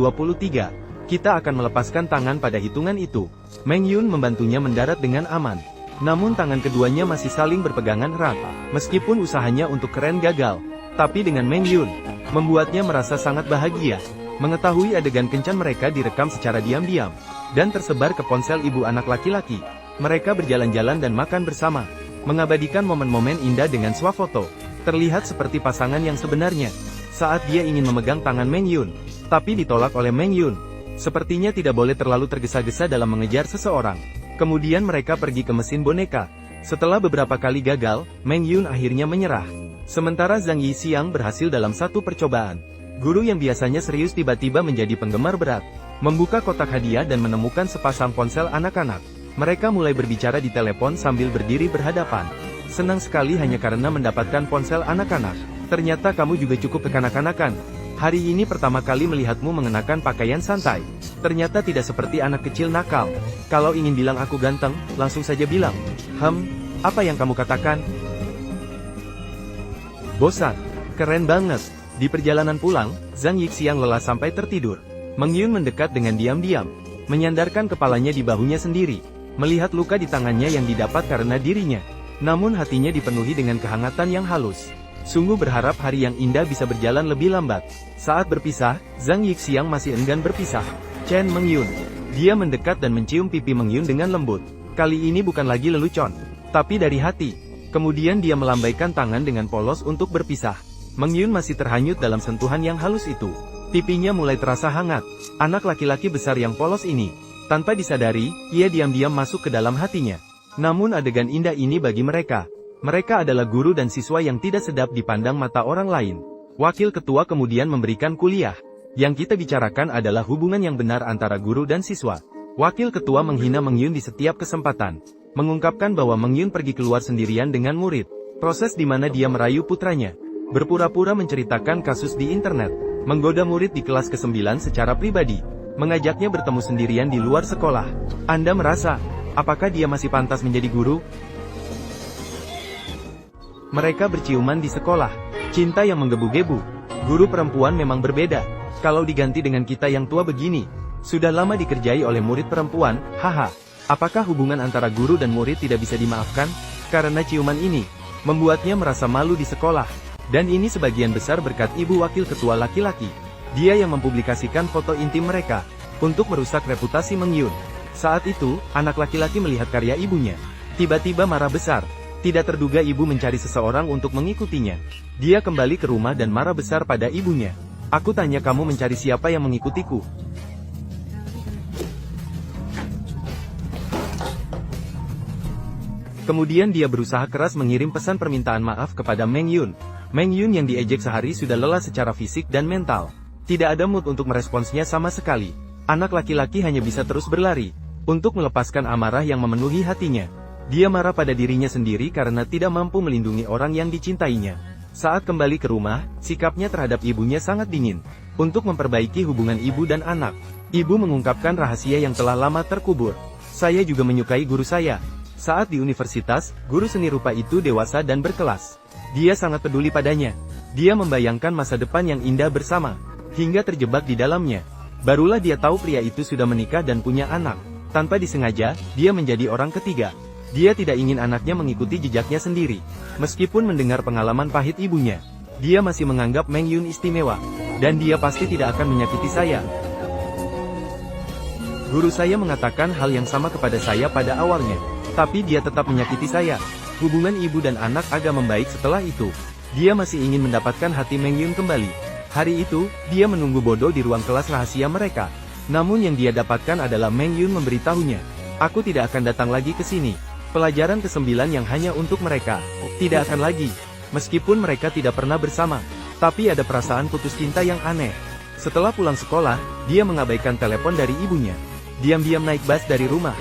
Kita akan melepaskan tangan pada hitungan itu. Meng Yun membantunya mendarat dengan aman. Namun tangan keduanya masih saling berpegangan erat. Meskipun usahanya untuk keren gagal, tapi dengan Meng Yun, membuatnya merasa sangat bahagia. Mengetahui adegan kencan mereka direkam secara diam-diam, dan tersebar ke ponsel ibu anak laki-laki. Mereka berjalan-jalan dan makan bersama, mengabadikan momen-momen indah dengan swafoto. Terlihat seperti pasangan yang sebenarnya. Saat dia ingin memegang tangan Meng Yun, tapi ditolak oleh Meng Yun. Sepertinya tidak boleh terlalu tergesa-gesa dalam mengejar seseorang. Kemudian mereka pergi ke mesin boneka. Setelah beberapa kali gagal, Meng Yun akhirnya menyerah. Sementara Zhang Yixiang berhasil dalam satu percobaan. Guru yang biasanya serius tiba-tiba menjadi penggemar berat. Membuka kotak hadiah dan menemukan sepasang ponsel anak-anak. Mereka mulai berbicara di telepon sambil berdiri berhadapan. Senang sekali hanya karena mendapatkan ponsel anak-anak. Ternyata kamu juga cukup kekanak-kanakan. Hari ini pertama kali melihatmu mengenakan pakaian santai. Ternyata tidak seperti anak kecil nakal. Kalau ingin bilang aku ganteng, langsung saja bilang. Apa yang kamu katakan? Bosan. Keren banget. Di perjalanan pulang, Zhang Yixiang lelah sampai tertidur. Meng Yun mendekat dengan diam-diam, menyandarkan kepalanya di bahunya sendiri, melihat luka di tangannya yang didapat karena dirinya. Namun hatinya dipenuhi dengan kehangatan yang halus. Sungguh berharap hari yang indah bisa berjalan lebih lambat. Saat berpisah, Zhang Yixiang masih enggan berpisah. Chen Meng Yun. Dia mendekat dan mencium pipi Meng Yun dengan lembut. Kali ini bukan lagi lelucon, tapi dari hati. Kemudian dia melambaikan tangan dengan polos untuk berpisah. Meng Yun masih terhanyut dalam sentuhan yang halus itu. Pipinya mulai terasa hangat. Anak laki-laki besar yang polos ini. Tanpa disadari, ia diam-diam masuk ke dalam hatinya. Namun adegan indah ini bagi mereka. Mereka adalah guru dan siswa yang tidak sedap dipandang mata orang lain. Wakil ketua kemudian memberikan kuliah. Yang kita bicarakan adalah hubungan yang benar antara guru dan siswa. Wakil ketua menghina Meng Yun di setiap kesempatan, mengungkapkan bahwa Meng Yun pergi keluar sendirian dengan murid. Proses di mana dia merayu putranya, berpura-pura menceritakan kasus di internet, menggoda murid di kelas ke-9 secara pribadi, mengajaknya bertemu sendirian di luar sekolah. Anda merasa, apakah dia masih pantas menjadi guru? Mereka berciuman di sekolah. Cinta yang menggebu-gebu. Guru perempuan memang berbeda. Kalau diganti dengan kita yang tua begini, sudah lama dikerjai oleh murid perempuan, haha. Apakah hubungan antara guru dan murid tidak bisa dimaafkan? Karena ciuman ini, membuatnya merasa malu di sekolah. Dan ini sebagian besar berkat ibu wakil ketua laki-laki. Dia yang mempublikasikan foto intim mereka, untuk merusak reputasi Meng Yun. Saat itu, anak laki-laki melihat karya ibunya. Tiba-tiba marah besar. Tidak terduga ibu mencari seseorang untuk mengikutinya. Dia kembali ke rumah dan marah besar pada ibunya. Aku tanya kamu mencari siapa yang mengikutiku? Kemudian dia berusaha keras mengirim pesan permintaan maaf kepada Meng Yun. Meng Yun yang diejek sehari sudah lelah secara fisik dan mental. Tidak ada mood untuk meresponsnya sama sekali. Anak laki-laki hanya bisa terus berlari, untuk melepaskan amarah yang memenuhi hatinya. Dia marah pada dirinya sendiri karena tidak mampu melindungi orang yang dicintainya. Saat kembali ke rumah, sikapnya terhadap ibunya sangat dingin. Untuk memperbaiki hubungan ibu dan anak, ibu mengungkapkan rahasia yang telah lama terkubur. Saya juga menyukai guru saya. Saat di universitas, guru seni rupa itu dewasa dan berkelas. Dia sangat peduli padanya. Dia membayangkan masa depan yang indah bersama, hingga terjebak di dalamnya. Barulah dia tahu pria itu sudah menikah dan punya anak. Tanpa disengaja, dia menjadi orang ketiga. Dia tidak ingin anaknya mengikuti jejaknya sendiri. Meskipun mendengar pengalaman pahit ibunya, dia masih menganggap Meng Yun istimewa. Dan dia pasti tidak akan menyakiti saya. Guru saya mengatakan hal yang sama kepada saya pada awalnya. Tapi dia tetap menyakiti saya. Hubungan ibu dan anak agak membaik setelah itu. Dia masih ingin mendapatkan hati Meng Yun kembali. Hari itu, dia menunggu bodoh di ruang kelas rahasia mereka. Namun yang dia dapatkan adalah Meng Yun memberitahunya. Aku tidak akan datang lagi ke sini. Pelajaran ke-9 yang hanya untuk mereka. Tidak akan lagi. Meskipun mereka tidak pernah bersama. Tapi ada perasaan putus cinta yang aneh. Setelah pulang sekolah, dia mengabaikan telepon dari ibunya. Diam-diam naik bus dari rumah.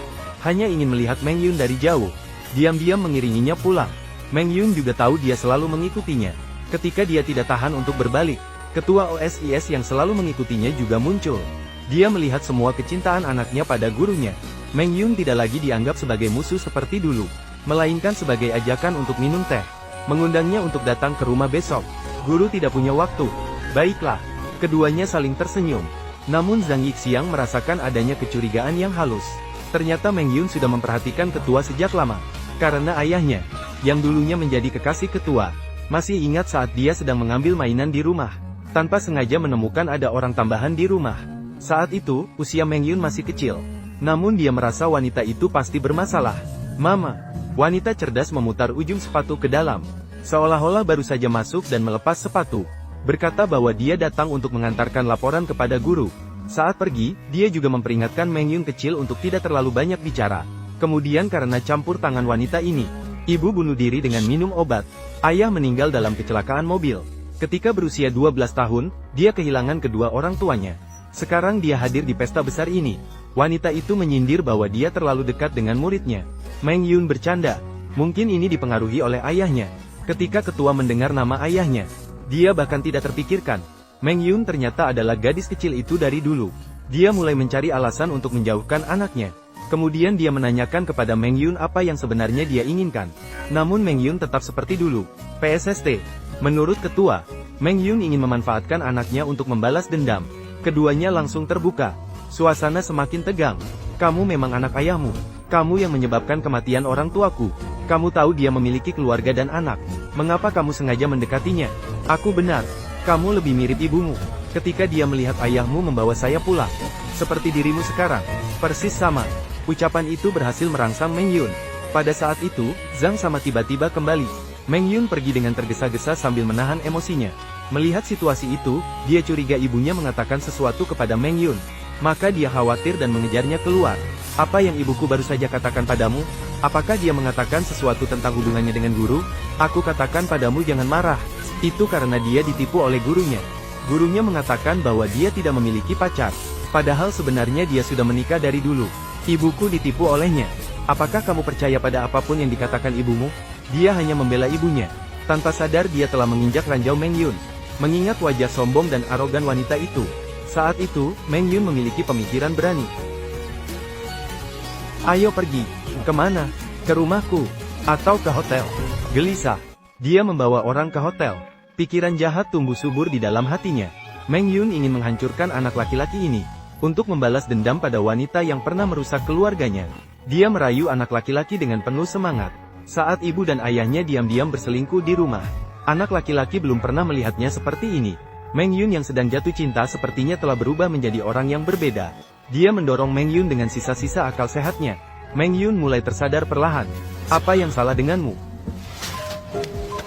Hanya ingin melihat Meng Yun dari jauh. Diam-diam mengiringinya pulang. Meng Yun juga tahu dia selalu mengikutinya. Ketika dia tidak tahan untuk berbalik, ketua OSIS yang selalu mengikutinya juga muncul. Dia melihat semua kecintaan anaknya pada gurunya. Meng Yun tidak lagi dianggap sebagai musuh seperti dulu, melainkan sebagai ajakan untuk minum teh. Mengundangnya untuk datang ke rumah besok. Guru tidak punya waktu. Baiklah. Keduanya saling tersenyum. Namun Zhang Yixiang merasakan adanya kecurigaan yang halus. Ternyata Meng Yun sudah memperhatikan ketua sejak lama. Karena ayahnya, yang dulunya menjadi kekasih ketua, masih ingat saat dia sedang mengambil mainan di rumah. Tanpa sengaja menemukan ada orang tambahan di rumah. Saat itu, usia Meng Yun masih kecil. Namun dia merasa wanita itu pasti bermasalah. Mama, wanita cerdas memutar ujung sepatu ke dalam. Seolah-olah baru saja masuk dan melepas sepatu. Berkata bahwa dia datang untuk mengantarkan laporan kepada guru. Saat pergi, dia juga memperingatkan Meng Yun kecil untuk tidak terlalu banyak bicara. Kemudian karena campur tangan wanita ini, ibu bunuh diri dengan minum obat. Ayah meninggal dalam kecelakaan mobil. Ketika berusia 12 tahun, dia kehilangan kedua orang tuanya. Sekarang dia hadir di pesta besar ini. Wanita itu menyindir bahwa dia terlalu dekat dengan muridnya. Meng Yun bercanda. Mungkin ini dipengaruhi oleh ayahnya. Ketika ketua mendengar nama ayahnya, dia bahkan tidak terpikirkan. Meng Yun ternyata adalah gadis kecil itu dari dulu. Dia mulai mencari alasan untuk menjauhkan anaknya. Kemudian dia menanyakan kepada Meng Yun apa yang sebenarnya dia inginkan. Namun Meng Yun tetap seperti dulu. PSST. Menurut ketua, Meng Yun ingin memanfaatkan anaknya untuk membalas dendam. Keduanya langsung terbuka. Suasana semakin tegang. Kamu memang anak ayahmu. Kamu yang menyebabkan kematian orang tuaku. Kamu tahu dia memiliki keluarga dan anak. Mengapa kamu sengaja mendekatinya? Aku benar. Kamu lebih mirip ibumu. Ketika dia melihat ayahmu membawa saya pulang. Seperti dirimu sekarang. Persis sama. Ucapan itu berhasil merangsang Meng Yun. Pada saat itu, Zhang sama tiba-tiba kembali. Meng Yun pergi dengan tergesa-gesa sambil menahan emosinya. Melihat situasi itu, dia curiga ibunya mengatakan sesuatu kepada Meng Yun. Maka dia khawatir dan mengejarnya keluar. Apa yang ibuku baru saja katakan padamu? Apakah dia mengatakan sesuatu tentang hubungannya dengan guru? Aku katakan padamu jangan marah. Itu karena dia ditipu oleh gurunya. Gurunya mengatakan bahwa dia tidak memiliki pacar. Padahal sebenarnya dia sudah menikah dari dulu. Ibuku ditipu olehnya. Apakah kamu percaya pada apapun yang dikatakan ibumu? Dia hanya membela ibunya. Tanpa sadar dia telah menginjak ranjau Meng Yun. Mengingat wajah sombong dan arogan wanita itu. Saat itu, Meng Yun memiliki pemikiran berani. Ayo pergi. Kemana? Ke rumahku. Atau ke hotel? Gelisah. Dia membawa orang ke hotel. Pikiran jahat tumbuh subur di dalam hatinya. Meng Yun ingin menghancurkan anak laki-laki ini. Untuk membalas dendam pada wanita yang pernah merusak keluarganya. Dia merayu anak laki-laki dengan penuh semangat. Saat ibu dan ayahnya diam-diam berselingkuh di rumah. Anak laki-laki belum pernah melihatnya seperti ini. Meng Yun yang sedang jatuh cinta sepertinya telah berubah menjadi orang yang berbeda. Dia mendorong Meng Yun dengan sisa-sisa akal sehatnya. Meng Yun mulai tersadar perlahan. Apa yang salah denganmu?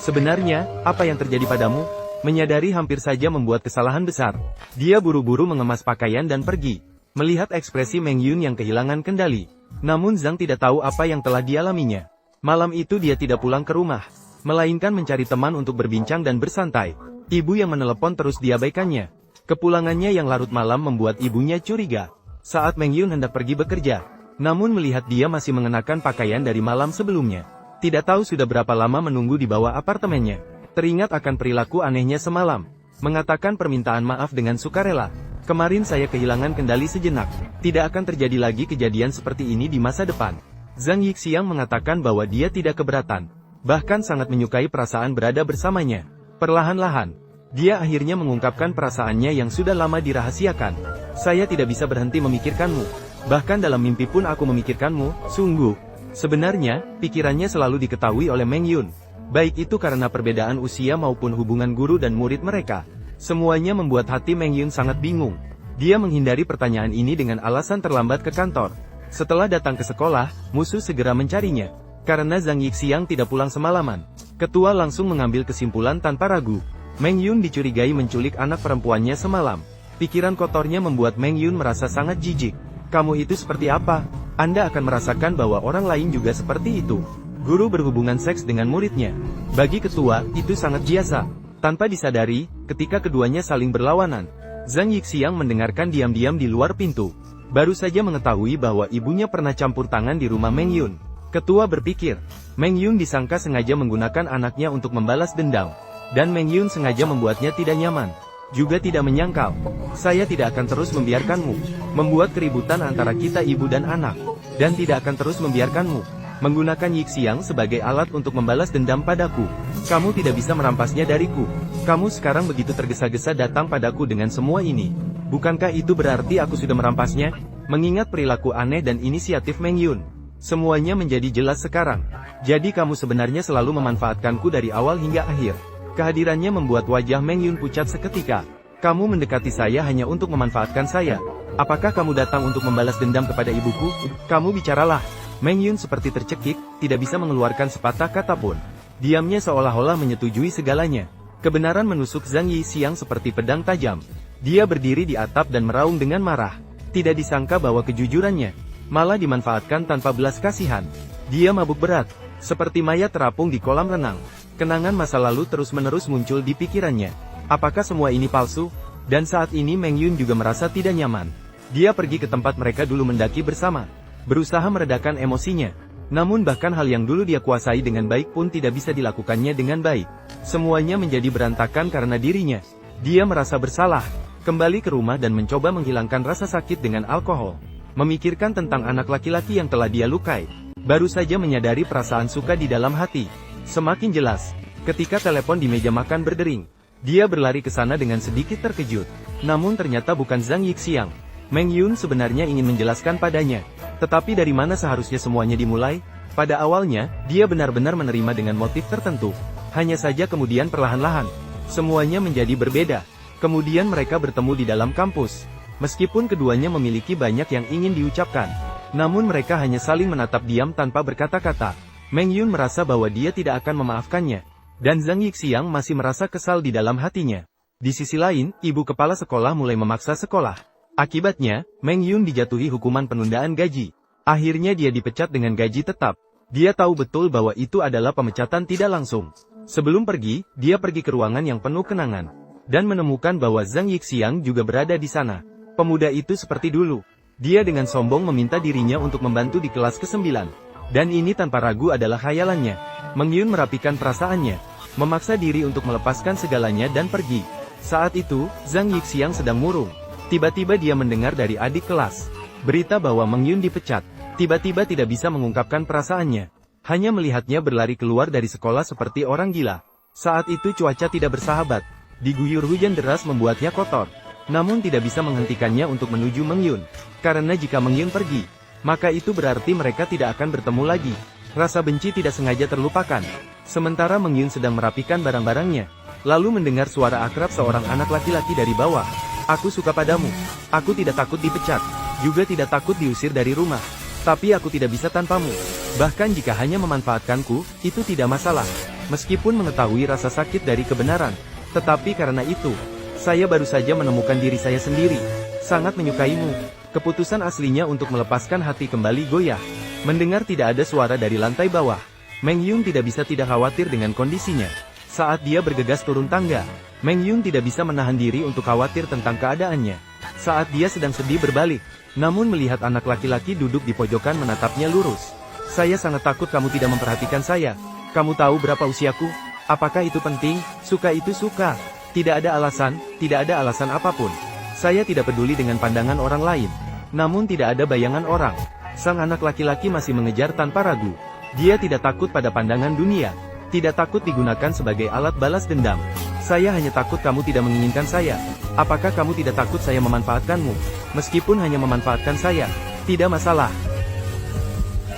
Sebenarnya, apa yang terjadi padamu? Menyadari hampir saja membuat kesalahan besar. Dia buru-buru mengemas pakaian dan pergi. Melihat ekspresi Meng Yun yang kehilangan kendali. Namun Zhang tidak tahu apa yang telah dialaminya. Malam itu dia tidak pulang ke rumah. Melainkan mencari teman untuk berbincang dan bersantai. Ibu yang menelepon terus diabaikannya. Kepulangannya yang larut malam membuat ibunya curiga. Saat Meng Yun hendak pergi bekerja. Namun melihat dia masih mengenakan pakaian dari malam sebelumnya. Tidak tahu sudah berapa lama menunggu di bawah apartemennya. Teringat akan perilaku anehnya semalam. Mengatakan permintaan maaf dengan sukarela. Kemarin saya kehilangan kendali sejenak. Tidak akan terjadi lagi kejadian seperti ini di masa depan. Zhang Yixiang mengatakan bahwa dia tidak keberatan. Bahkan sangat menyukai perasaan berada bersamanya. Perlahan-lahan, dia akhirnya mengungkapkan perasaannya yang sudah lama dirahasiakan. Saya tidak bisa berhenti memikirkanmu. Bahkan dalam mimpi pun aku memikirkanmu, sungguh. Sebenarnya, pikirannya selalu diketahui oleh Meng Yun. Baik itu karena perbedaan usia maupun hubungan guru dan murid mereka. Semuanya membuat hati Meng Yun sangat bingung. Dia menghindari pertanyaan ini dengan alasan terlambat ke kantor. Setelah datang ke sekolah, musuh segera mencarinya. Karena Zhang Yixiang tidak pulang semalaman. Ketua langsung mengambil kesimpulan tanpa ragu. Meng Yun dicurigai menculik anak perempuannya semalam. Pikiran kotornya membuat Meng Yun merasa sangat jijik. Kamu itu seperti apa? Anda akan merasakan bahwa orang lain juga seperti itu. Guru berhubungan seks dengan muridnya. Bagi ketua, itu sangat biasa. Tanpa disadari, ketika keduanya saling berlawanan, Zhang Yixiang mendengarkan diam-diam di luar pintu. Baru saja mengetahui bahwa ibunya pernah campur tangan di rumah Meng Yun. Ketua berpikir, Meng Yun disangka sengaja menggunakan anaknya untuk membalas dendam. Dan Meng Yun sengaja membuatnya tidak nyaman. Juga tidak menyangkal. Saya tidak akan terus membiarkanmu. Membuat keributan antara kita ibu dan anak. Dan tidak akan terus membiarkanmu menggunakan Yixiang sebagai alat untuk membalas dendam padaku. Kamu tidak bisa merampasnya dariku. Kamu sekarang begitu tergesa-gesa datang padaku dengan semua ini. Bukankah itu berarti aku sudah merampasnya? Mengingat perilaku aneh dan inisiatif Meng Yun. Semuanya menjadi jelas sekarang. Jadi kamu sebenarnya selalu memanfaatkanku dari awal hingga akhir. Kehadirannya membuat wajah Meng Yun pucat seketika. Kamu mendekati saya hanya untuk memanfaatkan saya. Apakah kamu datang untuk membalas dendam kepada ibuku? Kamu bicaralah. Meng Yun seperti tercekik, tidak bisa mengeluarkan sepatah kata pun. Diamnya seolah-olah menyetujui segalanya. Kebenaran menusuk Zhang Yixiang seperti pedang tajam. Dia berdiri di atap dan meraung dengan marah. Tidak disangka bahwa kejujurannya malah dimanfaatkan tanpa belas kasihan. Dia mabuk berat, seperti mayat terapung di kolam renang. Kenangan masa lalu terus-menerus muncul di pikirannya. Apakah semua ini palsu? Dan saat ini Meng Yun juga merasa tidak nyaman. Dia pergi ke tempat mereka dulu mendaki bersama. Berusaha meredakan emosinya. Namun bahkan hal yang dulu dia kuasai dengan baik pun tidak bisa dilakukannya dengan baik. Semuanya menjadi berantakan karena dirinya. Dia merasa bersalah. Kembali ke rumah dan mencoba menghilangkan rasa sakit dengan alkohol. Memikirkan tentang anak laki-laki yang telah dia lukai. Baru saja menyadari perasaan suka di dalam hati. Semakin jelas, ketika telepon di meja makan berdering. Dia berlari ke sana dengan sedikit terkejut. Namun ternyata bukan Zhang Yixiang. Meng Yun sebenarnya ingin menjelaskan padanya. Tetapi dari mana seharusnya semuanya dimulai? Pada awalnya, dia benar-benar menerima dengan motif tertentu. Hanya saja kemudian perlahan-lahan, semuanya menjadi berbeda. Kemudian mereka bertemu di dalam kampus. Meskipun keduanya memiliki banyak yang ingin diucapkan. Namun mereka hanya saling menatap diam tanpa berkata-kata. Meng Yun merasa bahwa dia tidak akan memaafkannya. Dan Zhang Yixiang masih merasa kesal di dalam hatinya. Di sisi lain, ibu kepala sekolah mulai memaksa sekolah. Akibatnya, Meng Yun dijatuhi hukuman penundaan gaji. Akhirnya dia dipecat dengan gaji tetap. Dia tahu betul bahwa itu adalah pemecatan tidak langsung. Sebelum pergi, dia pergi ke ruangan yang penuh kenangan. Dan menemukan bahwa Zhang Yixiang juga berada di sana. Pemuda itu seperti dulu. Dia dengan sombong meminta dirinya untuk membantu di kelas ke-9. Dan ini tanpa ragu adalah khayalannya. Meng Yun merapikan perasaannya, memaksa diri untuk melepaskan segalanya dan pergi. Saat itu, Zhang Yixiang sedang murung. Tiba-tiba dia mendengar dari adik kelas berita bahwa Meng Yun dipecat. Tiba-tiba tidak bisa mengungkapkan perasaannya. Hanya melihatnya berlari keluar dari sekolah seperti orang gila. Saat itu cuaca tidak bersahabat. Diguyur hujan deras membuatnya kotor. Namun tidak bisa menghentikannya untuk menuju Meng Yun. Karena jika Meng Yun pergi, maka itu berarti mereka tidak akan bertemu lagi. Rasa benci tidak sengaja terlupakan. Sementara Meng Yun sedang merapikan barang-barangnya, lalu mendengar suara akrab seorang anak laki-laki dari bawah. Aku suka padamu. Aku tidak takut dipecat. Juga tidak takut diusir dari rumah. Tapi aku tidak bisa tanpamu. Bahkan jika hanya memanfaatkanku, itu tidak masalah. Meskipun mengetahui rasa sakit dari kebenaran. Tetapi karena itu, saya baru saja menemukan diri saya sendiri. Sangat menyukaimu. Keputusan aslinya untuk melepaskan hati kembali goyah. Mendengar tidak ada suara dari lantai bawah, Meng Yun tidak bisa tidak khawatir dengan kondisinya. Saat dia bergegas turun tangga, Meng Yun tidak bisa menahan diri untuk khawatir tentang keadaannya. Saat dia sedang sedih berbalik, namun melihat anak laki-laki duduk di pojokan menatapnya lurus. Saya sangat takut kamu tidak memperhatikan saya. Kamu tahu berapa usiaku? Apakah itu penting? Suka itu suka. Tidak ada alasan apapun. Saya tidak peduli dengan pandangan orang lain. Namun tidak ada bayangan orang. Sang anak laki-laki masih mengejar tanpa ragu. Dia tidak takut pada pandangan dunia. Tidak takut digunakan sebagai alat balas dendam. Saya hanya takut kamu tidak menginginkan saya. Apakah kamu tidak takut saya memanfaatkanmu? Meskipun hanya memanfaatkan saya, tidak masalah.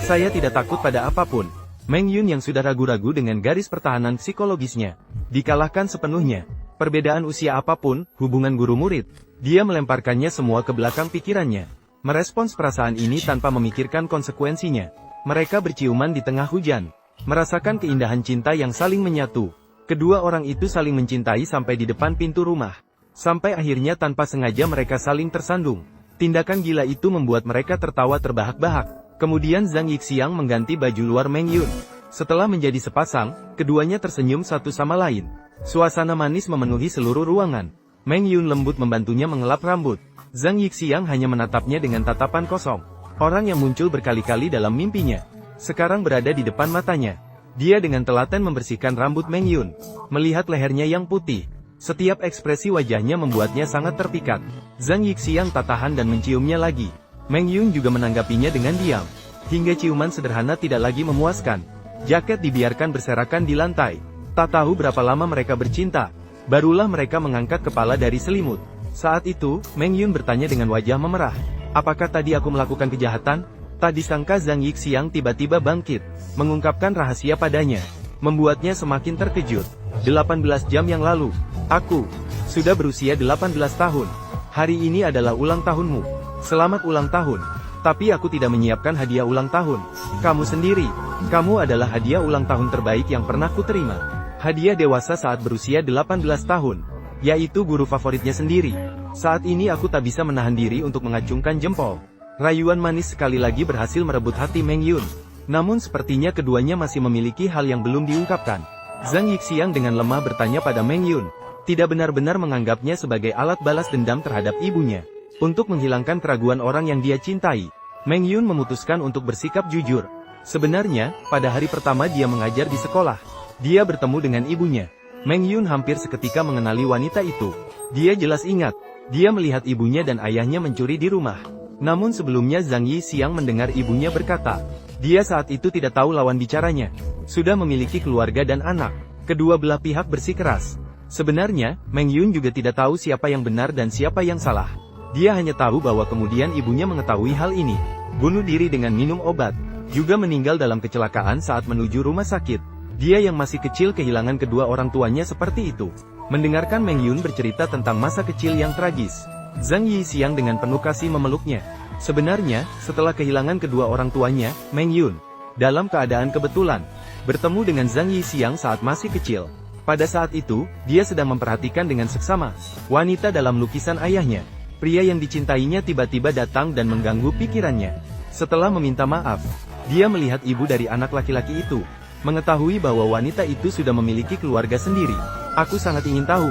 Saya tidak takut pada apapun. Meng Yun yang sudah ragu-ragu dengan garis pertahanan psikologisnya, dikalahkan sepenuhnya. Perbedaan usia apapun, hubungan guru-murid, dia melemparkannya semua ke belakang pikirannya. Merespons perasaan ini tanpa memikirkan konsekuensinya. Mereka berciuman di tengah hujan, merasakan keindahan cinta yang saling menyatu. Kedua orang itu saling mencintai sampai di depan pintu rumah. Sampai akhirnya tanpa sengaja mereka saling tersandung. Tindakan gila itu membuat mereka tertawa terbahak-bahak. Kemudian Zhang Yixiang mengganti baju luar Meng Yun. Setelah menjadi sepasang, keduanya tersenyum satu sama lain. Suasana manis memenuhi seluruh ruangan. Meng Yun lembut membantunya mengelap rambut. Zhang Yixiang hanya menatapnya dengan tatapan kosong. Orang yang muncul berkali-kali dalam mimpinya, sekarang berada di depan matanya. Dia dengan telaten membersihkan rambut Meng Yun. Melihat lehernya yang putih, setiap ekspresi wajahnya membuatnya sangat terpikat. Zhang Yixiang tak tahan dan menciumnya lagi. Meng Yun juga menanggapinya dengan diam. Hingga ciuman sederhana tidak lagi memuaskan. Jaket dibiarkan berserakan di lantai. Tak tahu berapa lama mereka bercinta. Barulah mereka mengangkat kepala dari selimut. Saat itu, Meng Yun bertanya dengan wajah memerah. Apakah tadi aku melakukan kejahatan? Tak disangka Zhang Yixiang tiba-tiba bangkit, mengungkapkan rahasia padanya. Membuatnya semakin terkejut. 18 jam yang lalu, aku sudah berusia 18 tahun. Hari ini adalah ulang tahunmu. Selamat ulang tahun. Tapi aku tidak menyiapkan hadiah ulang tahun. Kamu sendiri. Kamu adalah hadiah ulang tahun terbaik yang pernah kuterima. Hadiah dewasa saat berusia 18 tahun. Yaitu guru favoritnya sendiri. Saat ini aku tak bisa menahan diri untuk mengacungkan jempol. Rayuan manis sekali lagi berhasil merebut hati Meng Yun. Namun sepertinya keduanya masih memiliki hal yang belum diungkapkan. Zhang Yixiang dengan lemah bertanya pada Meng Yun. Tidak benar-benar menganggapnya sebagai alat balas dendam terhadap ibunya. Untuk menghilangkan keraguan orang yang dia cintai, Meng Yun memutuskan untuk bersikap jujur. Sebenarnya, pada hari pertama dia mengajar di sekolah, dia bertemu dengan ibunya. Meng Yun hampir seketika mengenali wanita itu. Dia jelas ingat, dia melihat ibunya dan ayahnya mencuri di rumah. Namun sebelumnya Zhang Yixiang mendengar ibunya berkata, dia saat itu tidak tahu lawan bicaranya. Sudah memiliki keluarga dan anak. Kedua belah pihak bersikeras. Sebenarnya, Meng Yun juga tidak tahu siapa yang benar dan siapa yang salah. Dia hanya tahu bahwa kemudian ibunya mengetahui hal ini, bunuh diri dengan minum obat, juga meninggal dalam kecelakaan saat menuju rumah sakit. Dia yang masih kecil kehilangan kedua orang tuanya seperti itu. Mendengarkan Meng Yun bercerita tentang masa kecil yang tragis, Zhang Yixiang dengan penuh kasih memeluknya. Sebenarnya, setelah kehilangan kedua orang tuanya, Meng Yun, dalam keadaan kebetulan, bertemu dengan Zhang Yixiang saat masih kecil. Pada saat itu, dia sedang memperhatikan dengan seksama wanita dalam lukisan ayahnya. Pria yang dicintainya tiba-tiba datang dan mengganggu pikirannya. Setelah meminta maaf, dia melihat ibu dari anak laki-laki itu. Mengetahui bahwa wanita itu sudah memiliki keluarga sendiri. Aku sangat ingin tahu,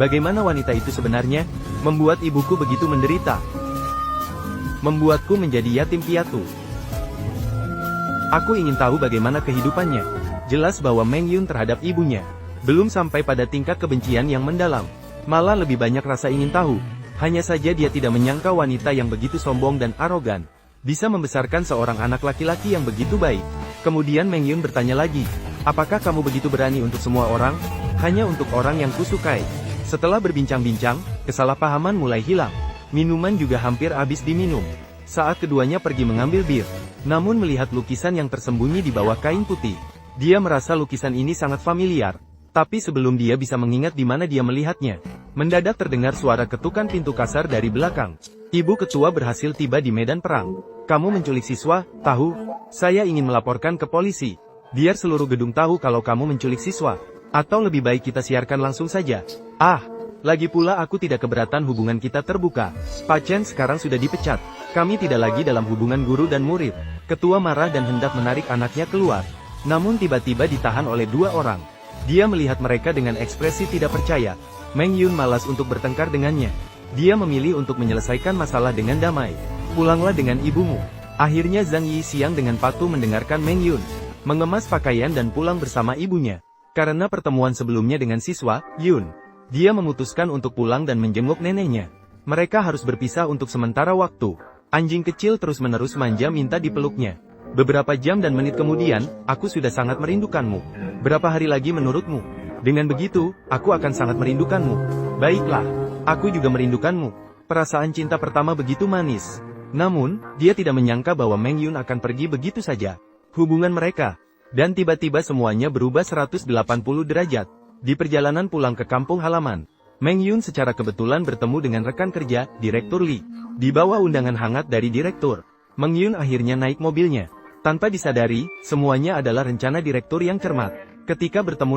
bagaimana wanita itu sebenarnya? Membuat ibuku begitu menderita. Membuatku menjadi yatim piatu. Aku ingin tahu bagaimana kehidupannya. Jelas bahwa Meng Yun terhadap ibunya belum sampai pada tingkat kebencian yang mendalam. Malah lebih banyak rasa ingin tahu. Hanya saja dia tidak menyangka wanita yang begitu sombong dan arogan bisa membesarkan seorang anak laki-laki yang begitu baik. Kemudian Meng Yun bertanya lagi, apakah kamu begitu berani untuk semua orang? Hanya untuk orang yang kusukai. Setelah berbincang-bincang, kesalahpahaman mulai hilang. Minuman juga hampir habis diminum. Saat keduanya pergi mengambil bir, namun melihat lukisan yang tersembunyi di bawah kain putih, dia merasa lukisan ini sangat familiar. Tapi sebelum dia bisa mengingat di mana dia melihatnya, mendadak terdengar suara ketukan pintu kasar dari belakang. Ibu ketua berhasil tiba di medan perang. Kamu menculik siswa, tahu? Saya ingin melaporkan ke polisi. Biar seluruh gedung tahu kalau kamu menculik siswa. Atau lebih baik kita siarkan langsung saja. Lagi pula aku tidak keberatan hubungan kita terbuka. Pak Chen sekarang sudah dipecat. Kami tidak lagi dalam hubungan guru dan murid. Ketua marah dan hendak menarik anaknya keluar. Namun tiba-tiba ditahan oleh dua orang. Dia melihat mereka dengan ekspresi tidak percaya. Meng Yun malas untuk bertengkar dengannya. Dia memilih untuk menyelesaikan masalah dengan damai. Pulanglah dengan ibumu. Akhirnya Zhang Yixiang dengan patuh mendengarkan Meng Yun mengemas pakaian dan pulang bersama ibunya. Karena pertemuan sebelumnya dengan siswa, Yun, dia memutuskan untuk pulang dan menjenguk neneknya. Mereka harus berpisah untuk sementara waktu. Anjing kecil terus-menerus manja minta dipeluknya. Beberapa jam dan menit kemudian, aku sudah sangat merindukanmu. Berapa hari lagi menurutmu? Dengan begitu, aku akan sangat merindukanmu. Baiklah, aku juga merindukanmu. Perasaan cinta pertama begitu manis. Namun, dia tidak menyangka bahwa Meng Yun akan pergi begitu saja. Hubungan mereka, dan tiba-tiba semuanya berubah 180 derajat. Di perjalanan pulang ke kampung halaman, Meng Yun secara kebetulan bertemu dengan rekan kerja, Direktur Li. Di bawah undangan hangat dari Direktur, Meng Yun akhirnya naik mobilnya. Tanpa disadari, semuanya adalah rencana Direktur yang cermat. Ketika bertemu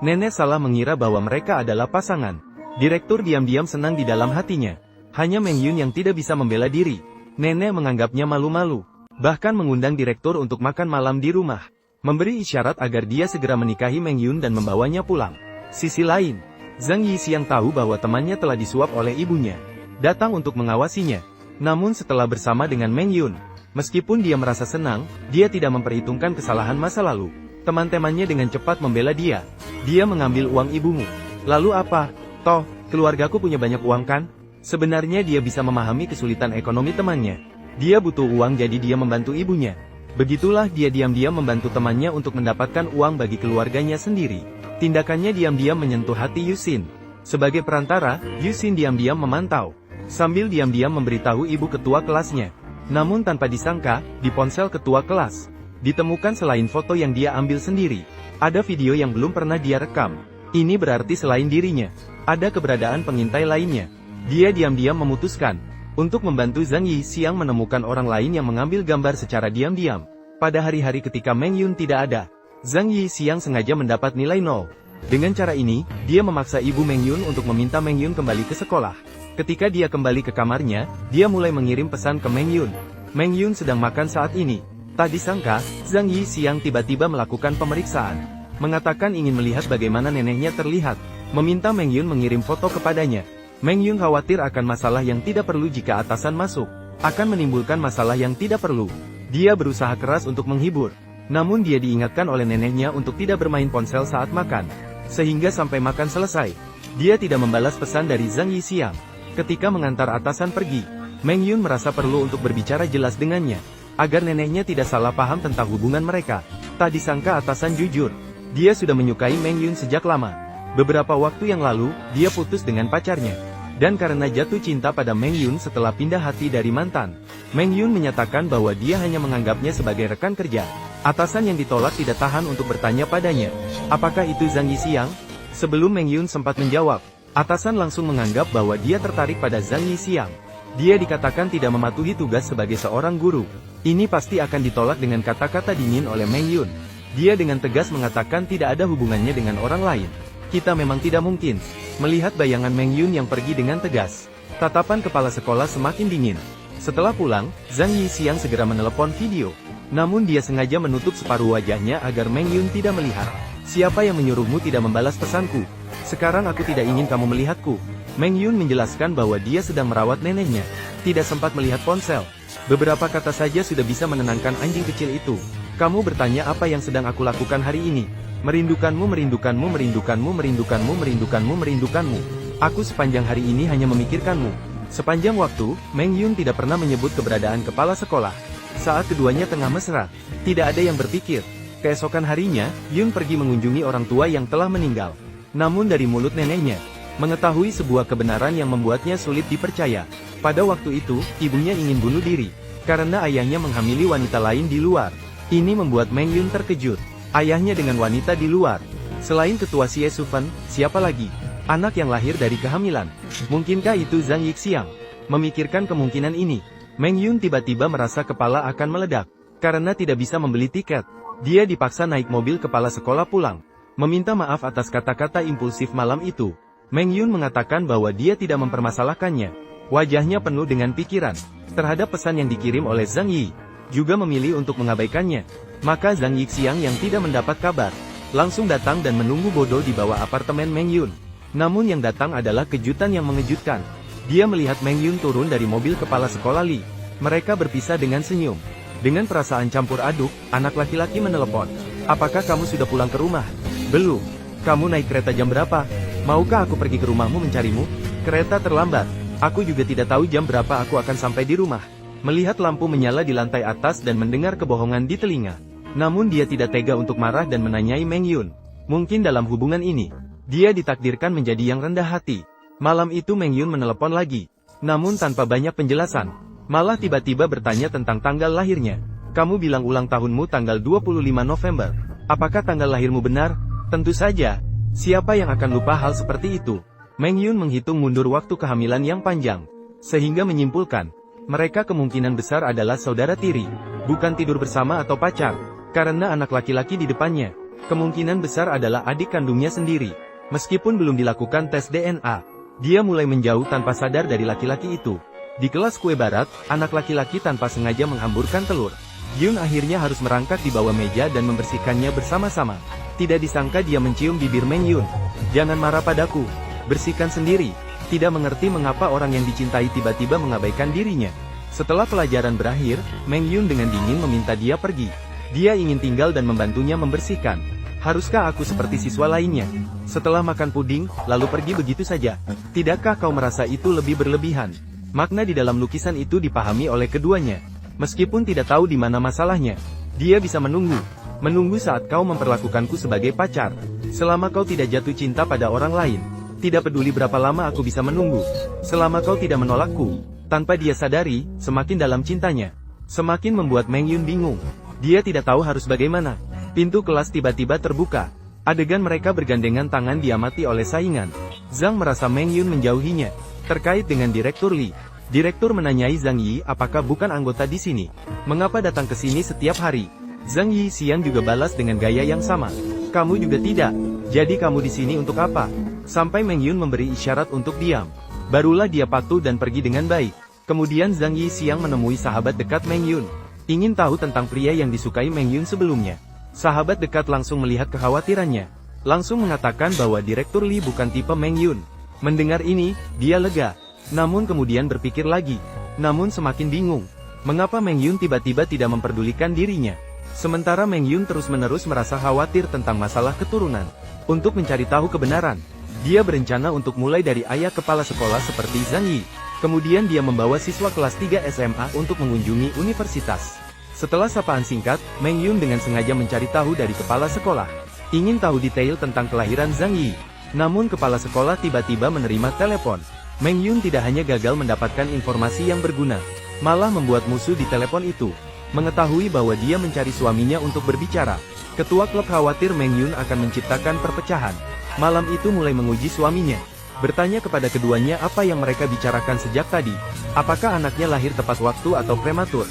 nenek salah mengira bahwa mereka adalah pasangan. Direktur diam-diam senang di dalam hatinya. Hanya Meng Yun yang tidak bisa membela diri. Nenek menganggapnya malu-malu. Bahkan mengundang Direktur untuk makan malam di rumah. Memberi isyarat agar dia segera menikahi Meng Yun dan membawanya pulang. Sisi lain, Zhang Yixiang tahu bahwa temannya telah disuap oleh ibunya. Datang untuk mengawasinya. Namun setelah bersama dengan Meng Yun, meskipun dia merasa senang, dia tidak memperhitungkan kesalahan masa lalu. Teman-temannya dengan cepat membela dia. Dia mengambil uang ibumu. Lalu apa? Toh, keluargaku punya banyak uang kan? Sebenarnya dia bisa memahami kesulitan ekonomi temannya. Dia butuh uang jadi dia membantu ibunya. Begitulah dia diam-diam membantu temannya untuk mendapatkan uang bagi keluarganya sendiri. Tindakannya diam-diam menyentuh hati Yusin. Sebagai perantara, Yusin diam-diam memantau. Sambil diam-diam memberitahu ibu ketua kelasnya. Namun tanpa disangka, di ponsel ketua kelas, ditemukan selain foto yang dia ambil sendiri, ada video yang belum pernah dia rekam. Ini berarti selain dirinya, ada keberadaan pengintai lainnya. Dia diam-diam memutuskan untuk membantu Zhang Yixiang menemukan orang lain yang mengambil gambar secara diam-diam. Pada hari-hari ketika Meng Yun tidak ada, Zhang Yixiang sengaja mendapat nilai 0. Dengan cara ini, dia memaksa ibu Meng Yun untuk meminta Meng Yun kembali ke sekolah. Ketika dia kembali ke kamarnya, dia mulai mengirim pesan ke Meng Yun. Meng Yun sedang makan saat ini. Tak disangka, Zhang Yixiang tiba-tiba melakukan pemeriksaan. Mengatakan ingin melihat bagaimana neneknya terlihat. Meminta Meng Yun mengirim foto kepadanya. Meng Yun khawatir akan masalah yang tidak perlu jika atasan masuk. Akan menimbulkan masalah yang tidak perlu. Dia berusaha keras untuk menghibur. Namun dia diingatkan oleh neneknya untuk tidak bermain ponsel saat makan. Sehingga sampai makan selesai, dia tidak membalas pesan dari Zhang Yixiang. Ketika mengantar atasan pergi, Meng Yun merasa perlu untuk berbicara jelas dengannya, agar neneknya tidak salah paham tentang hubungan mereka. Tak disangka atasan jujur. Dia sudah menyukai Meng Yun sejak lama. Beberapa waktu yang lalu, dia putus dengan pacarnya. Dan karena jatuh cinta pada Meng Yun setelah pindah hati dari mantan, Meng Yun menyatakan bahwa dia hanya menganggapnya sebagai rekan kerja. Atasan yang ditolak tidak tahan untuk bertanya padanya, apakah itu Zhang Yixiang? Sebelum Meng Yun sempat menjawab, atasan langsung menganggap bahwa dia tertarik pada Zhang Yixiang. Dia dikatakan tidak mematuhi tugas sebagai seorang guru. Ini pasti akan ditolak dengan kata-kata dingin oleh Meng Yun. Dia dengan tegas mengatakan tidak ada hubungannya dengan orang lain. Kita memang tidak mungkin. Melihat bayangan Meng Yun yang pergi dengan tegas, tatapan kepala sekolah semakin dingin. Setelah pulang, Zhang Yixiang segera menelepon video. Namun dia sengaja menutup separuh wajahnya agar Meng Yun tidak melihat. Siapa yang menyuruhmu tidak membalas pesanku? Sekarang aku tidak ingin kamu melihatku. Meng Yun menjelaskan bahwa dia sedang merawat neneknya, tidak sempat melihat ponsel. Beberapa kata saja sudah bisa menenangkan anjing kecil itu. Kamu bertanya apa yang sedang aku lakukan hari ini? Merindukanmu, merindukanmu, merindukanmu, merindukanmu, merindukanmu, merindukanmu. Aku sepanjang hari ini hanya memikirkanmu. Sepanjang waktu, Meng Yun tidak pernah menyebut keberadaan kepala sekolah. Saat keduanya tengah mesra, tidak ada yang berpikir. Keesokan harinya, Yun pergi mengunjungi orang tua yang telah meninggal. Namun dari mulut neneknya, mengetahui sebuah kebenaran yang membuatnya sulit dipercaya. Pada waktu itu, ibunya ingin bunuh diri, karena ayahnya menghamili wanita lain di luar. Ini membuat Meng Yun terkejut. Ayahnya dengan wanita di luar. Selain ketua Xie Sufan, siapa lagi? Anak yang lahir dari kehamilan. Mungkinkah itu Zhang Yixiang? Memikirkan kemungkinan ini, Meng Yun tiba-tiba merasa kepala akan meledak. Karena tidak bisa membeli tiket, dia dipaksa naik mobil kepala sekolah pulang. Meminta maaf atas kata-kata impulsif malam itu. Meng Yun mengatakan bahwa dia tidak mempermasalahkannya. Wajahnya penuh dengan pikiran terhadap pesan yang dikirim oleh Zhang Yi. Juga memilih untuk mengabaikannya. Maka Zhang Yixiang yang tidak mendapat kabar, langsung datang dan menunggu bodoh di bawah apartemen Meng Yun. Namun yang datang adalah kejutan yang mengejutkan. Dia melihat Meng Yun turun dari mobil kepala sekolah Li. Mereka berpisah dengan senyum. Dengan perasaan campur aduk, anak laki-laki menelepon. Apakah kamu sudah pulang ke rumah? Belum. Kamu naik kereta jam berapa? Maukah aku pergi ke rumahmu mencarimu? Kereta terlambat. Aku juga tidak tahu jam berapa aku akan sampai di rumah. Melihat lampu menyala di lantai atas dan mendengar kebohongan di telinga. Namun dia tidak tega untuk marah dan menanyai Meng Yun. Mungkin dalam hubungan ini, dia ditakdirkan menjadi yang rendah hati. Malam itu Meng Yun menelepon lagi. Namun tanpa banyak penjelasan. Malah tiba-tiba bertanya tentang tanggal lahirnya. Kamu bilang ulang tahunmu tanggal 25 November. Apakah tanggal lahirmu benar? Tentu saja. Siapa yang akan lupa hal seperti itu? Meng Yun menghitung mundur waktu kehamilan yang panjang. Sehingga menyimpulkan, mereka kemungkinan besar adalah saudara tiri. Bukan tidur bersama atau pacar. Karena anak laki-laki di depannya, kemungkinan besar adalah adik kandungnya sendiri. Meskipun belum dilakukan tes DNA, dia mulai menjauh tanpa sadar dari laki-laki itu. Di kelas kue barat, anak laki-laki tanpa sengaja menghamburkan telur. Yun akhirnya harus merangkak di bawah meja dan membersihkannya bersama-sama. Tidak disangka dia mencium bibir Meng Yun. Jangan marah padaku. Bersihkan sendiri. Tidak mengerti mengapa orang yang dicintai tiba-tiba mengabaikan dirinya. Setelah pelajaran berakhir, Meng Yun dengan dingin meminta dia pergi. Dia ingin tinggal dan membantunya membersihkan. Haruskah aku seperti siswa lainnya? Setelah makan puding, lalu pergi begitu saja? Tidakkah kau merasa itu lebih berlebihan? Makna di dalam lukisan itu dipahami oleh keduanya. Meskipun tidak tahu di mana masalahnya, dia bisa menunggu. Menunggu saat kau memperlakukanku sebagai pacar. Selama kau tidak jatuh cinta pada orang lain, tidak peduli berapa lama aku bisa menunggu. Selama kau tidak menolakku. Tanpa dia sadari, semakin dalam cintanya. Semakin membuat Meng Yun bingung. Dia tidak tahu harus bagaimana. Pintu kelas tiba-tiba terbuka. Adegan mereka bergandengan tangan diamati oleh saingan. Zhang merasa Meng Yun menjauhinya. Terkait dengan Direktur Li. Direktur menanyai Zhang Yi apakah bukan anggota di sini. Mengapa datang ke sini setiap hari? Zhang Yi Xian juga balas dengan gaya yang sama. Kamu juga tidak. Jadi kamu di sini untuk apa? Sampai Meng Yun memberi isyarat untuk diam. Barulah dia patuh dan pergi dengan baik. Kemudian Zhang Yi Xiang menemui sahabat dekat Meng Yun. Ingin tahu tentang pria yang disukai Meng Yun sebelumnya. Sahabat dekat langsung melihat kekhawatirannya. Langsung mengatakan bahwa Direktur Li bukan tipe Meng Yun. Mendengar ini, dia lega. Namun kemudian berpikir lagi. Namun semakin bingung. Mengapa Meng Yun tiba-tiba tidak memperdulikan dirinya? Sementara Meng Yun terus-menerus merasa khawatir tentang masalah keturunan. Untuk mencari tahu kebenaran, dia berencana untuk mulai dari ayah kepala sekolah seperti Zhang Yi. Kemudian dia membawa siswa kelas 3 SMA untuk mengunjungi universitas. Setelah sapaan singkat, Meng Yun dengan sengaja mencari tahu dari kepala sekolah. Ingin tahu detail tentang kelahiran Zhang Yi. Namun kepala sekolah tiba-tiba menerima telepon. Meng Yun tidak hanya gagal mendapatkan informasi yang berguna, malah membuat musuh di telepon itu mengetahui bahwa dia mencari suaminya untuk berbicara. Ketua klub khawatir Meng Yun akan menciptakan perpecahan. Malam itu mulai menguji suaminya. Bertanya kepada keduanya apa yang mereka bicarakan sejak tadi. Apakah anaknya lahir tepat waktu atau prematur?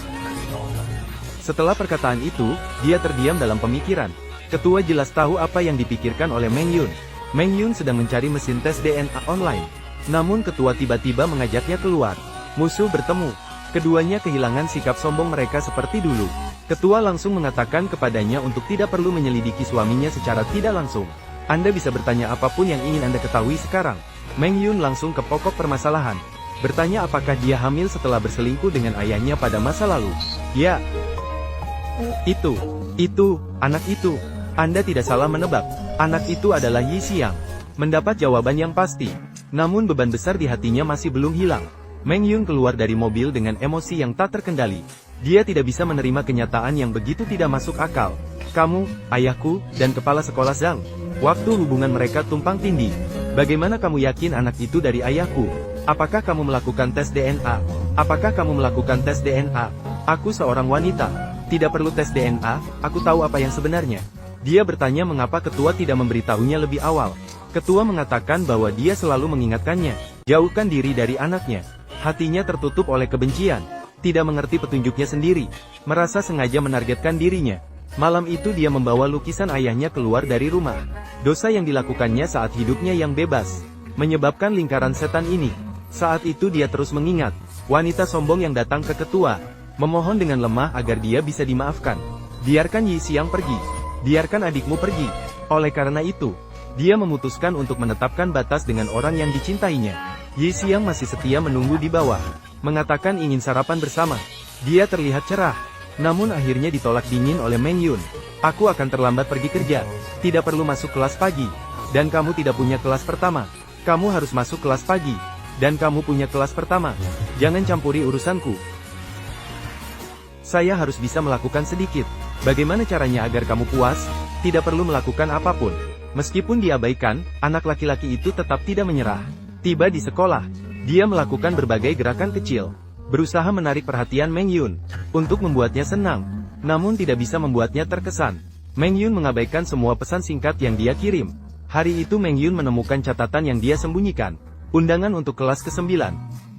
Setelah perkataan itu, dia terdiam dalam pemikiran. Ketua jelas tahu apa yang dipikirkan oleh Meng Yun. Meng Yun sedang mencari mesin tes DNA online. Namun ketua tiba-tiba mengajaknya keluar. Musuh bertemu. Keduanya kehilangan sikap sombong mereka seperti dulu. Ketua langsung mengatakan kepadanya untuk tidak perlu menyelidiki suaminya secara tidak langsung. Anda bisa bertanya apapun yang ingin Anda ketahui sekarang. Meng Yun langsung ke pokok permasalahan. Bertanya apakah dia hamil setelah berselingkuh dengan ayahnya pada masa lalu. Ya. Itu, anak itu. Anda tidak salah menebak. Anak itu adalah Yi Xiang. Mendapat jawaban yang pasti. Namun beban besar di hatinya masih belum hilang. Meng Yun keluar dari mobil dengan emosi yang tak terkendali. Dia tidak bisa menerima kenyataan yang begitu tidak masuk akal. Kamu, ayahku, dan kepala sekolah Zhang. Waktu hubungan mereka tumpang tindih. Bagaimana kamu yakin anak itu dari ayahku? Apakah kamu melakukan tes DNA? Apakah kamu melakukan tes DNA? Aku seorang wanita. Tidak perlu tes DNA, aku tahu apa yang sebenarnya. Dia bertanya mengapa ketua tidak memberitahunya lebih awal. Ketua mengatakan bahwa dia selalu mengingatkannya. Jauhkan diri dari anaknya. Hatinya tertutup oleh kebencian. Tidak mengerti petunjuknya sendiri. Merasa sengaja menargetkan dirinya. Malam itu dia membawa lukisan ayahnya keluar dari rumah. Dosa yang dilakukannya saat hidupnya yang bebas. Menyebabkan lingkaran setan ini. Saat itu dia terus mengingat. Wanita sombong yang datang ke ketua. Memohon dengan lemah agar dia bisa dimaafkan. Biarkan Yi Xiang pergi. Biarkan adikmu pergi. Oleh karena itu, dia memutuskan untuk menetapkan batas dengan orang yang dicintainya. Yi Xiang masih setia menunggu di bawah. Mengatakan ingin sarapan bersama. Dia terlihat cerah. Namun akhirnya ditolak dingin oleh Meng Yun. Aku akan terlambat pergi kerja. Tidak perlu masuk kelas pagi. Dan kamu tidak punya kelas pertama. Kamu harus masuk kelas pagi. Dan kamu punya kelas pertama. Jangan campuri urusanku. Saya harus bisa melakukan sedikit. Bagaimana caranya agar kamu puas? Tidak perlu melakukan apapun. Meskipun diabaikan, anak laki-laki itu tetap tidak menyerah. Tiba di sekolah, dia melakukan berbagai gerakan kecil. Berusaha menarik perhatian Meng Yun. Untuk membuatnya senang. Namun tidak bisa membuatnya terkesan. Meng Yun mengabaikan semua pesan singkat yang dia kirim. Hari itu Meng Yun menemukan catatan yang dia sembunyikan. Undangan untuk kelas ke-9.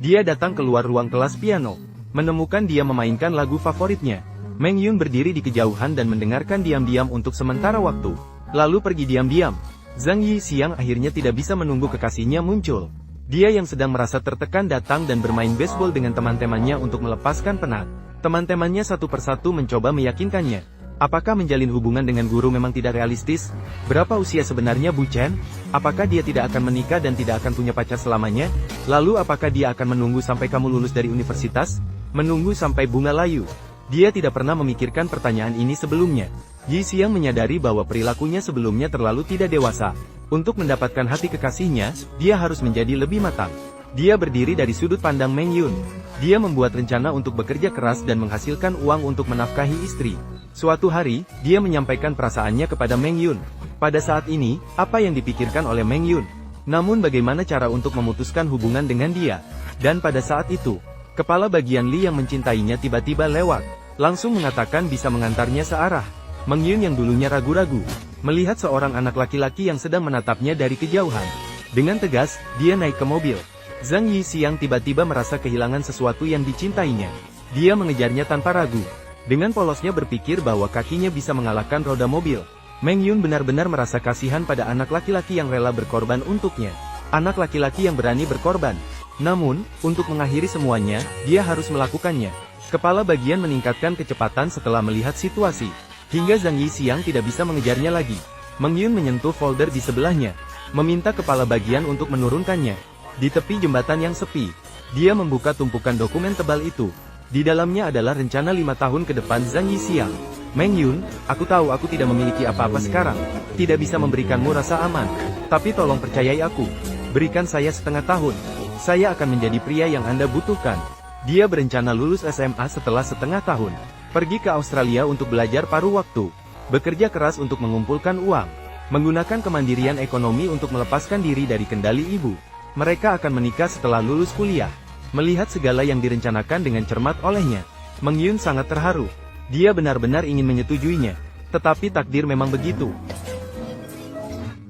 Dia datang keluar ruang kelas piano. Menemukan dia memainkan lagu favoritnya. Meng Yun berdiri di kejauhan dan mendengarkan diam-diam untuk sementara waktu. Lalu pergi diam-diam. Zhang Yi Xiang akhirnya tidak bisa menunggu kekasihnya muncul. Dia yang sedang merasa tertekan datang dan bermain baseball dengan teman-temannya untuk melepaskan penat. Teman-temannya satu persatu mencoba meyakinkannya. Apakah menjalin hubungan dengan guru memang tidak realistis? Berapa usia sebenarnya Bu Chen? Apakah dia tidak akan menikah dan tidak akan punya pacar selamanya? Lalu apakah dia akan menunggu sampai kamu lulus dari universitas? Menunggu sampai bunga layu? Dia tidak pernah memikirkan pertanyaan ini sebelumnya. Yi Xiang menyadari bahwa perilakunya sebelumnya terlalu tidak dewasa. Untuk mendapatkan hati kekasihnya, dia harus menjadi lebih matang. Dia berdiri dari sudut pandang Meng Yun. Dia membuat rencana untuk bekerja keras dan menghasilkan uang untuk menafkahi istri. Suatu hari, dia menyampaikan perasaannya kepada Meng Yun. Pada saat ini, apa yang dipikirkan oleh Meng Yun? Namun bagaimana cara untuk memutuskan hubungan dengan dia? Dan pada saat itu, kepala bagian Li yang mencintainya tiba-tiba lewat. Langsung mengatakan bisa mengantarnya searah. Meng Yun yang dulunya ragu-ragu, melihat seorang anak laki-laki yang sedang menatapnya dari kejauhan. Dengan tegas, dia naik ke mobil. Zhang Yi Xiang tiba-tiba merasa kehilangan sesuatu yang dicintainya. Dia mengejarnya tanpa ragu. Dengan polosnya berpikir bahwa kakinya bisa mengalahkan roda mobil. Meng Yun benar-benar merasa kasihan pada anak laki-laki yang rela berkorban untuknya. Anak laki-laki yang berani berkorban. Namun, untuk mengakhiri semuanya, dia harus melakukannya. Kepala bagian meningkatkan kecepatan setelah melihat situasi. Hingga Zhang Yi Xiang tidak bisa mengejarnya lagi. Meng Yun menyentuh folder di sebelahnya. Meminta kepala bagian untuk menurunkannya. Di tepi jembatan yang sepi, dia membuka tumpukan dokumen tebal itu. Di dalamnya adalah rencana 5 tahun ke depan Zhang Yi Xiang. Meng Yun, aku tahu aku tidak memiliki apa-apa sekarang. Tidak bisa memberikanmu rasa aman. Tapi tolong percayai aku. Berikan saya setengah tahun. Saya akan menjadi pria yang Anda butuhkan. Dia berencana lulus SMA setelah setengah tahun. Pergi ke Australia untuk belajar paruh waktu. Bekerja keras untuk mengumpulkan uang. Menggunakan kemandirian ekonomi untuk melepaskan diri dari kendali ibu. Mereka akan menikah setelah lulus kuliah. Melihat segala yang direncanakan dengan cermat olehnya, Meng Yun sangat terharu. Dia benar-benar ingin menyetujuinya. Tetapi takdir memang begitu.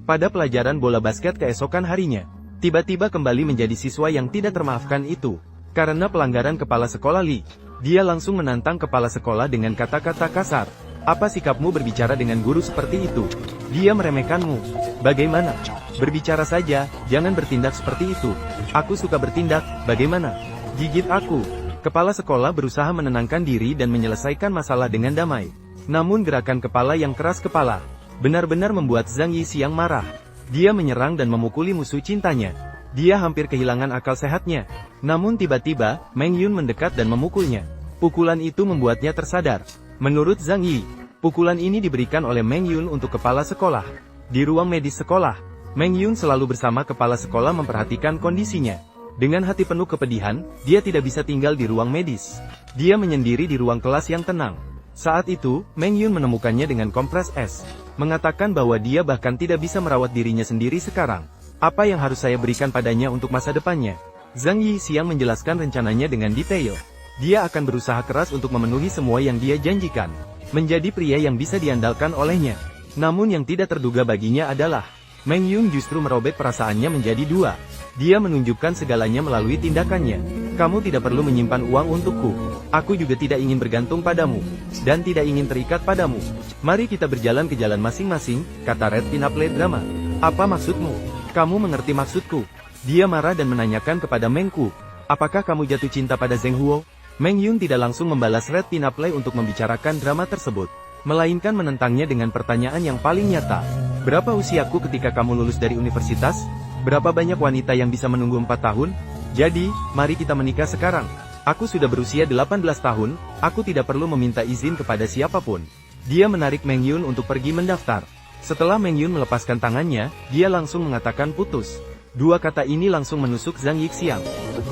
Pada pelajaran bola basket keesokan harinya, tiba-tiba kembali menjadi siswa yang tidak termaafkan itu. Karena pelanggaran kepala sekolah Li, dia langsung menantang kepala sekolah dengan kata-kata kasar. Apa sikapmu berbicara dengan guru seperti itu? Dia meremehkanmu. Bagaimana? Berbicara saja, jangan bertindak seperti itu. Aku suka bertindak, bagaimana? Gigit aku. Kepala sekolah berusaha menenangkan diri dan menyelesaikan masalah dengan damai. Namun gerakan kepala yang keras kepala, benar-benar membuat Zhang Yi Xiang marah. Dia menyerang dan memukuli musuh cintanya. Dia hampir kehilangan akal sehatnya. Namun tiba-tiba, Meng Yun mendekat dan memukulnya. Pukulan itu membuatnya tersadar. Menurut Zhang Yi, pukulan ini diberikan oleh Meng Yun untuk kepala sekolah. Di ruang medis sekolah, Meng Yun selalu bersama kepala sekolah memperhatikan kondisinya. Dengan hati penuh kepedihan, dia tidak bisa tinggal di ruang medis. Dia menyendiri di ruang kelas yang tenang. Saat itu, Meng Yun menemukannya dengan kompres es. Mengatakan bahwa dia bahkan tidak bisa merawat dirinya sendiri sekarang. Apa yang harus saya berikan padanya untuk masa depannya? Zhang Yixiang menjelaskan rencananya dengan detail. Dia akan berusaha keras untuk memenuhi semua yang dia janjikan. Menjadi pria yang bisa diandalkan olehnya. Namun yang tidak terduga baginya adalah, Meng Yun justru merobek perasaannya menjadi dua. Dia menunjukkan segalanya melalui tindakannya. Kamu tidak perlu menyimpan uang untukku. Aku juga tidak ingin bergantung padamu. Dan tidak ingin terikat padamu. Mari kita berjalan ke jalan masing-masing, kata Red Pineapple Drama. Apa maksudmu? Kamu mengerti maksudku? Dia marah dan menanyakan kepada Meng Ku. Apakah kamu jatuh cinta pada Zheng Huo? Meng Yun tidak langsung membalas Red Pineapple untuk membicarakan drama tersebut. Melainkan menentangnya dengan pertanyaan yang paling nyata. Berapa usiaku ketika kamu lulus dari universitas? Berapa banyak wanita yang bisa menunggu 4 tahun? Jadi, mari kita menikah sekarang. Aku sudah berusia 18 tahun, aku tidak perlu meminta izin kepada siapapun. Dia menarik Meng Yun untuk pergi mendaftar. Setelah Meng Yun melepaskan tangannya, dia langsung mengatakan putus. Dua kata ini langsung menusuk Zhang Yixiang.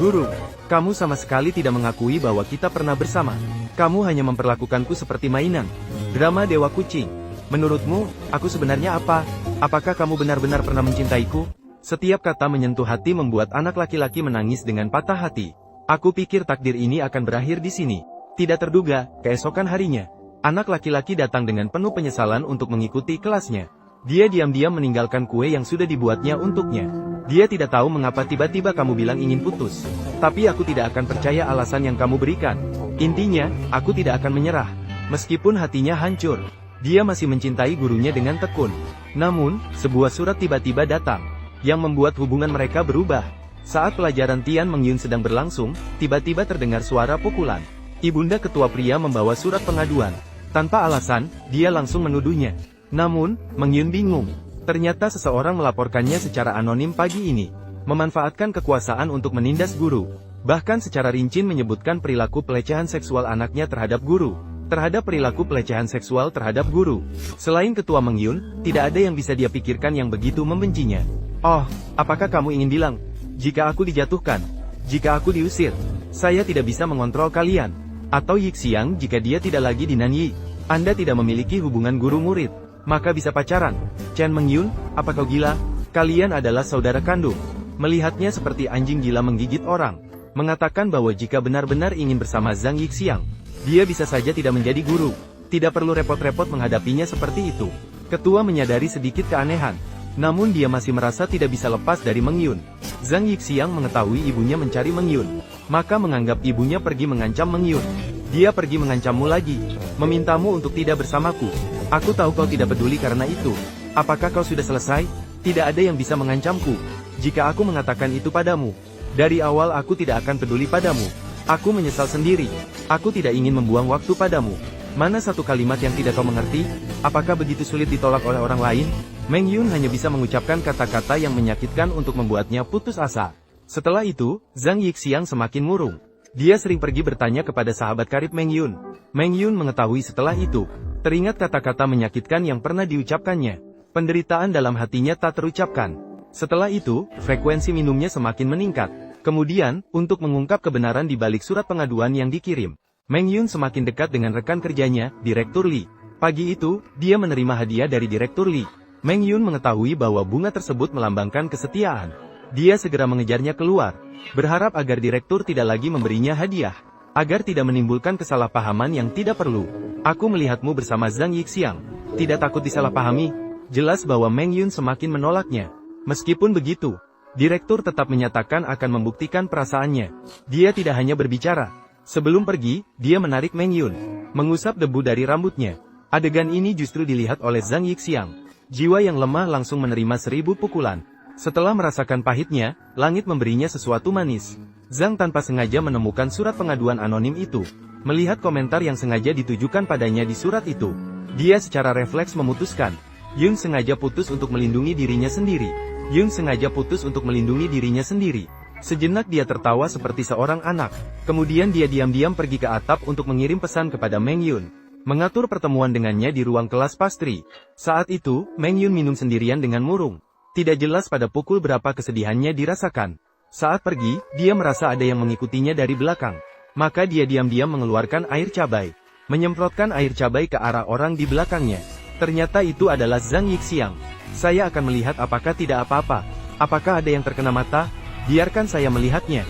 Guru, kamu sama sekali tidak mengakui bahwa kita pernah bersama. Kamu hanya memperlakukanku seperti mainan. Drama Dewa Kucing. Menurutmu, aku sebenarnya apa? Apakah kamu benar-benar pernah mencintaiku? Setiap kata menyentuh hati membuat anak laki-laki menangis dengan patah hati. Aku pikir takdir ini akan berakhir di sini. Tidak terduga, keesokan harinya, anak laki-laki datang dengan penuh penyesalan untuk mengikuti kelasnya. Dia diam-diam meninggalkan kue yang sudah dibuatnya untuknya. Dia tidak tahu mengapa tiba-tiba kamu bilang ingin putus. Tapi aku tidak akan percaya alasan yang kamu berikan. Intinya, aku tidak akan menyerah. Meskipun hatinya hancur, dia masih mencintai gurunya dengan tekun. Namun, sebuah surat tiba-tiba datang, yang membuat hubungan mereka berubah. Saat pelajaran Tian Meng Yun sedang berlangsung, tiba-tiba terdengar suara pukulan. Ibunda ketua pria membawa surat pengaduan. Tanpa alasan, dia langsung menuduhnya. Namun, Meng Yun bingung. Ternyata seseorang melaporkannya secara anonim pagi ini. Memanfaatkan kekuasaan untuk menindas guru. Bahkan secara rinci menyebutkan perilaku pelecehan seksual anaknya terhadap guru. Terhadap perilaku pelecehan seksual terhadap guru. Selain ketua Meng Yun, tidak ada yang bisa dia pikirkan yang begitu membencinya. Oh, apakah kamu ingin bilang, jika aku dijatuhkan, jika aku diusir, saya tidak bisa mengontrol kalian? Atau Yixiang jika dia tidak lagi di Nanyi, Anda tidak memiliki hubungan guru-murid, maka bisa pacaran? Chen Meng Yun, apa kau gila? Kalian adalah saudara kandung. Melihatnya seperti anjing gila menggigit orang. Mengatakan bahwa jika benar-benar ingin bersama Zhang Yixiang, dia bisa saja tidak menjadi guru. Tidak perlu repot-repot menghadapinya seperti itu. Ketua menyadari sedikit keanehan. Namun dia masih merasa tidak bisa lepas dari Meng Yun. Zhang Yixiang mengetahui ibunya mencari Meng Yun. Maka menganggap ibunya pergi mengancam Meng Yun. Dia pergi mengancammu lagi. Memintamu untuk tidak bersamaku. Aku tahu kau tidak peduli karena itu. Apakah kau sudah selesai? Tidak ada yang bisa mengancamku. Jika aku mengatakan itu padamu, dari awal aku tidak akan peduli padamu. Aku menyesal sendiri. Aku tidak ingin membuang waktu padamu. Mana satu kalimat yang tidak kau mengerti? Apakah begitu sulit ditolak oleh orang lain? Meng Yun hanya bisa mengucapkan kata-kata yang menyakitkan untuk membuatnya putus asa. Setelah itu, Zhang Yixiang semakin murung. Dia sering pergi bertanya kepada sahabat karib Meng Yun. Meng Yun mengetahui setelah itu. Teringat kata-kata menyakitkan yang pernah diucapkannya. Penderitaan dalam hatinya tak terucapkan. Setelah itu, frekuensi minumnya semakin meningkat. Kemudian, untuk mengungkap kebenaran di balik surat pengaduan yang dikirim, Meng Yun semakin dekat dengan rekan kerjanya, Direktur Li. Pagi itu, dia menerima hadiah dari Direktur Li. Meng Yun mengetahui bahwa bunga tersebut melambangkan kesetiaan. Dia segera mengejarnya keluar, berharap agar Direktur tidak lagi memberinya hadiah. Agar tidak menimbulkan kesalahpahaman yang tidak perlu. Aku melihatmu bersama Zhang Yixiang. Tidak takut disalahpahami? Jelas bahwa Meng Yun semakin menolaknya. Meskipun begitu, Direktur tetap menyatakan akan membuktikan perasaannya. Dia tidak hanya berbicara. Sebelum pergi, dia menarik Meng Yun, mengusap debu dari rambutnya. Adegan ini justru dilihat oleh Zhang Yixiang. Jiwa yang lemah langsung menerima 1000 pukulan. Setelah merasakan pahitnya, langit memberinya sesuatu manis. Zhang tanpa sengaja menemukan surat pengaduan anonim itu. Melihat komentar yang sengaja ditujukan padanya di surat itu, dia secara refleks memutuskan. Yun sengaja putus untuk melindungi dirinya sendiri. Yun sengaja putus untuk melindungi dirinya sendiri. Sejenak dia tertawa seperti seorang anak. Kemudian dia diam-diam pergi ke atap untuk mengirim pesan kepada Meng Yun. Mengatur pertemuan dengannya di ruang kelas pastry. Saat itu, Meng Yun minum sendirian dengan murung. Tidak jelas pada pukul berapa kesedihannya dirasakan. Saat pergi, dia merasa ada yang mengikutinya dari belakang. Maka dia diam-diam mengeluarkan air cabai. Menyemprotkan air cabai ke arah orang di belakangnya. Ternyata itu adalah Zhang Yixiang. Saya akan melihat apakah tidak apa-apa. Apakah ada yang terkena mata? Biarkan saya melihatnya.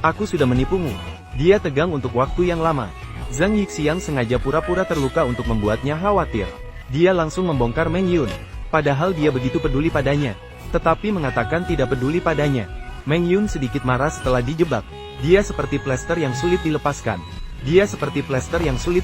Aku sudah menipumu. Dia tegang untuk waktu yang lama. Zhang Yixiang sengaja pura-pura terluka untuk membuatnya khawatir. Dia langsung membongkar Meng Yun. Padahal dia begitu peduli padanya. Tetapi mengatakan tidak peduli padanya. Meng Yun sedikit marah setelah dijebak. Dia seperti plester yang sulit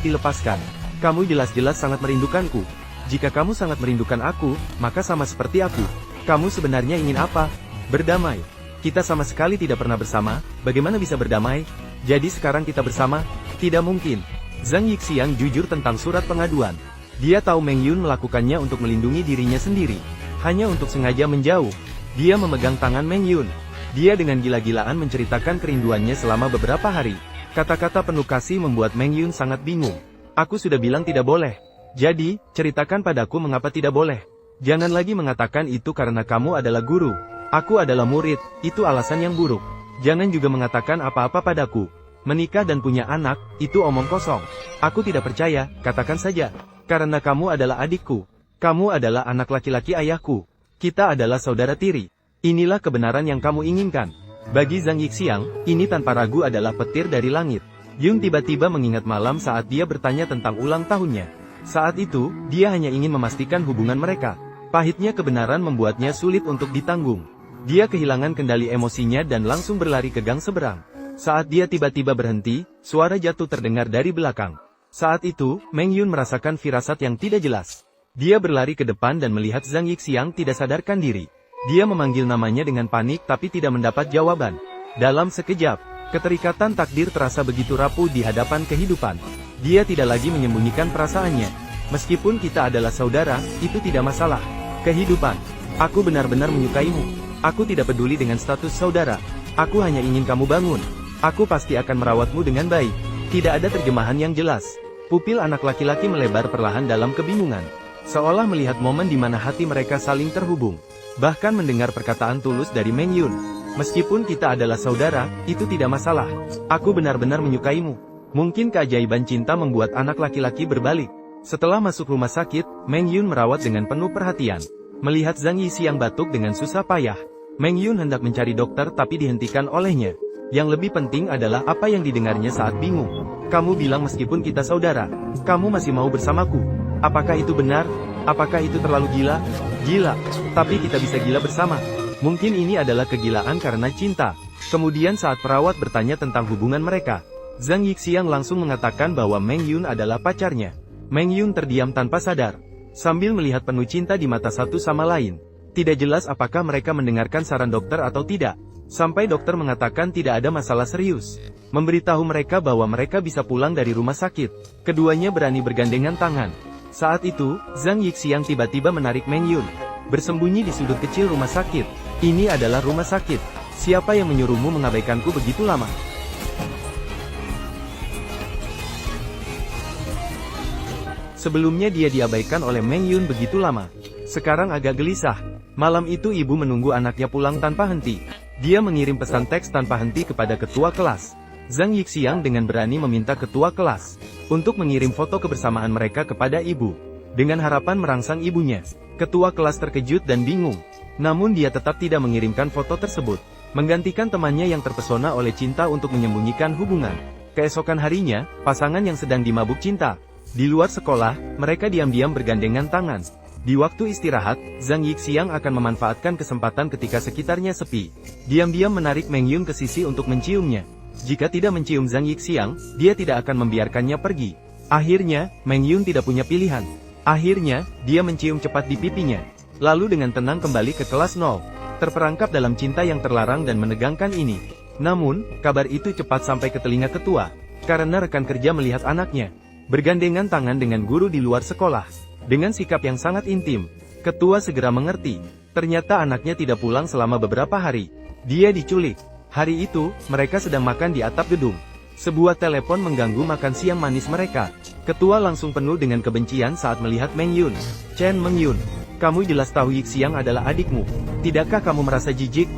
dilepaskan. Kamu jelas-jelas sangat merindukanku. Jika kamu sangat merindukan aku, maka sama seperti aku. Kamu sebenarnya ingin apa? Berdamai. Kita sama sekali tidak pernah bersama, bagaimana bisa berdamai? Jadi sekarang kita bersama? Tidak mungkin. Zhang Yixiang jujur tentang surat pengaduan. Dia tahu Meng Yun melakukannya untuk melindungi dirinya sendiri. Hanya untuk sengaja menjauh. Dia memegang tangan Meng Yun. Dia dengan gila-gilaan menceritakan kerinduannya selama beberapa hari. Kata-kata penuh kasih membuat Meng Yun sangat bingung. Aku sudah bilang tidak boleh. Jadi, ceritakan padaku mengapa tidak boleh. Jangan lagi mengatakan itu karena kamu adalah guru. Aku adalah murid, itu alasan yang buruk. Jangan juga mengatakan apa-apa padaku. Menikah dan punya anak, itu omong kosong. Aku tidak percaya, katakan saja. Karena kamu adalah adikku. Kamu adalah anak laki-laki ayahku. Kita adalah saudara tiri. Inilah kebenaran yang kamu inginkan. Bagi Zhang Yixiang, ini tanpa ragu adalah petir dari langit. Yun tiba-tiba mengingat malam saat dia bertanya tentang ulang tahunnya. Saat itu, dia hanya ingin memastikan hubungan mereka. Pahitnya kebenaran membuatnya sulit untuk ditanggung. Dia kehilangan kendali emosinya dan langsung berlari ke gang seberang. Saat dia tiba-tiba berhenti, suara jatuh terdengar dari belakang. Saat itu, Meng Yun merasakan firasat yang tidak jelas. Dia berlari ke depan dan melihat Zhang Yixiang tidak sadarkan diri. Dia memanggil namanya dengan panik tapi tidak mendapat jawaban. Dalam sekejap, keterikatan takdir terasa begitu rapuh di hadapan kehidupan. Dia tidak lagi menyembunyikan perasaannya. Meskipun kita adalah saudara, itu tidak masalah. Kehidupan. Aku benar-benar menyukaimu. Aku tidak peduli dengan status saudara. Aku hanya ingin kamu bangun. Aku pasti akan merawatmu dengan baik. Tidak ada terjemahan yang jelas. Pupil anak laki-laki melebar perlahan dalam kebingungan. Seolah melihat momen di mana hati mereka saling terhubung. Bahkan mendengar perkataan tulus dari Meng Yun. Meskipun kita adalah saudara, itu tidak masalah. Aku benar-benar menyukaimu. Mungkin keajaiban cinta membuat anak laki-laki berbalik. Setelah masuk rumah sakit, Meng Yun merawat dengan penuh perhatian. Melihat Zhang Yixiang batuk dengan susah payah, Meng Yun hendak mencari dokter tapi dihentikan olehnya. Yang lebih penting adalah apa yang didengarnya saat bingung. Kamu bilang meskipun kita saudara, kamu masih mau bersamaku. Apakah itu benar? Apakah itu terlalu gila? Gila, tapi kita bisa gila bersama. Mungkin ini adalah kegilaan karena cinta. Kemudian saat perawat bertanya tentang hubungan mereka, Zhang Yixiang langsung mengatakan bahwa Meng Yun adalah pacarnya. Meng Yun terdiam tanpa sadar, sambil melihat penuh cinta di mata satu sama lain. Tidak jelas apakah mereka mendengarkan saran dokter atau tidak. Sampai dokter mengatakan tidak ada masalah serius. Memberitahu mereka bahwa mereka bisa pulang dari rumah sakit. Keduanya berani bergandengan tangan. Saat itu, Zhang Yixiang tiba-tiba menarik Meng Yun. Bersembunyi di sudut kecil rumah sakit. Ini adalah rumah sakit. Siapa yang menyuruhmu mengabaikanku begitu lama? Sebelumnya dia diabaikan oleh Meng Yun begitu lama. Sekarang agak gelisah. Malam itu ibu menunggu anaknya pulang tanpa henti. Dia mengirim pesan teks tanpa henti kepada ketua kelas. Zhang Yixiang dengan berani meminta ketua kelas untuk mengirim foto kebersamaan mereka kepada ibu. Dengan harapan merangsang ibunya. Ketua kelas terkejut dan bingung. Namun dia tetap tidak mengirimkan foto tersebut. Menggantikan temannya yang terpesona oleh cinta untuk menyembunyikan hubungan. Keesokan harinya, pasangan yang sedang dimabuk cinta. Di luar sekolah, mereka diam-diam bergandengan tangan. Di waktu istirahat, Zhang Yixiang akan memanfaatkan kesempatan ketika sekitarnya sepi. Diam-diam menarik Meng Yun ke sisi untuk menciumnya. Jika tidak mencium Zhang Yixiang, dia tidak akan membiarkannya pergi. Akhirnya, Meng Yun tidak punya pilihan. Akhirnya, dia mencium cepat di pipinya. Lalu dengan tenang kembali ke kelas 0. Terperangkap dalam cinta yang terlarang dan menegangkan ini. Namun, kabar itu cepat sampai ke telinga ketua. Karena rekan kerja melihat anaknya bergandengan tangan dengan guru di luar sekolah. Dengan sikap yang sangat intim, ketua segera mengerti. Ternyata anaknya tidak pulang selama beberapa hari. Dia diculik. Hari itu, mereka sedang makan di atap gedung. Sebuah telepon mengganggu makan siang manis mereka. Ketua langsung penuh dengan kebencian saat melihat Meng Yun. Chen Meng Yun, kamu jelas tahu Yixiang adalah adikmu. Tidakkah kamu merasa jijik?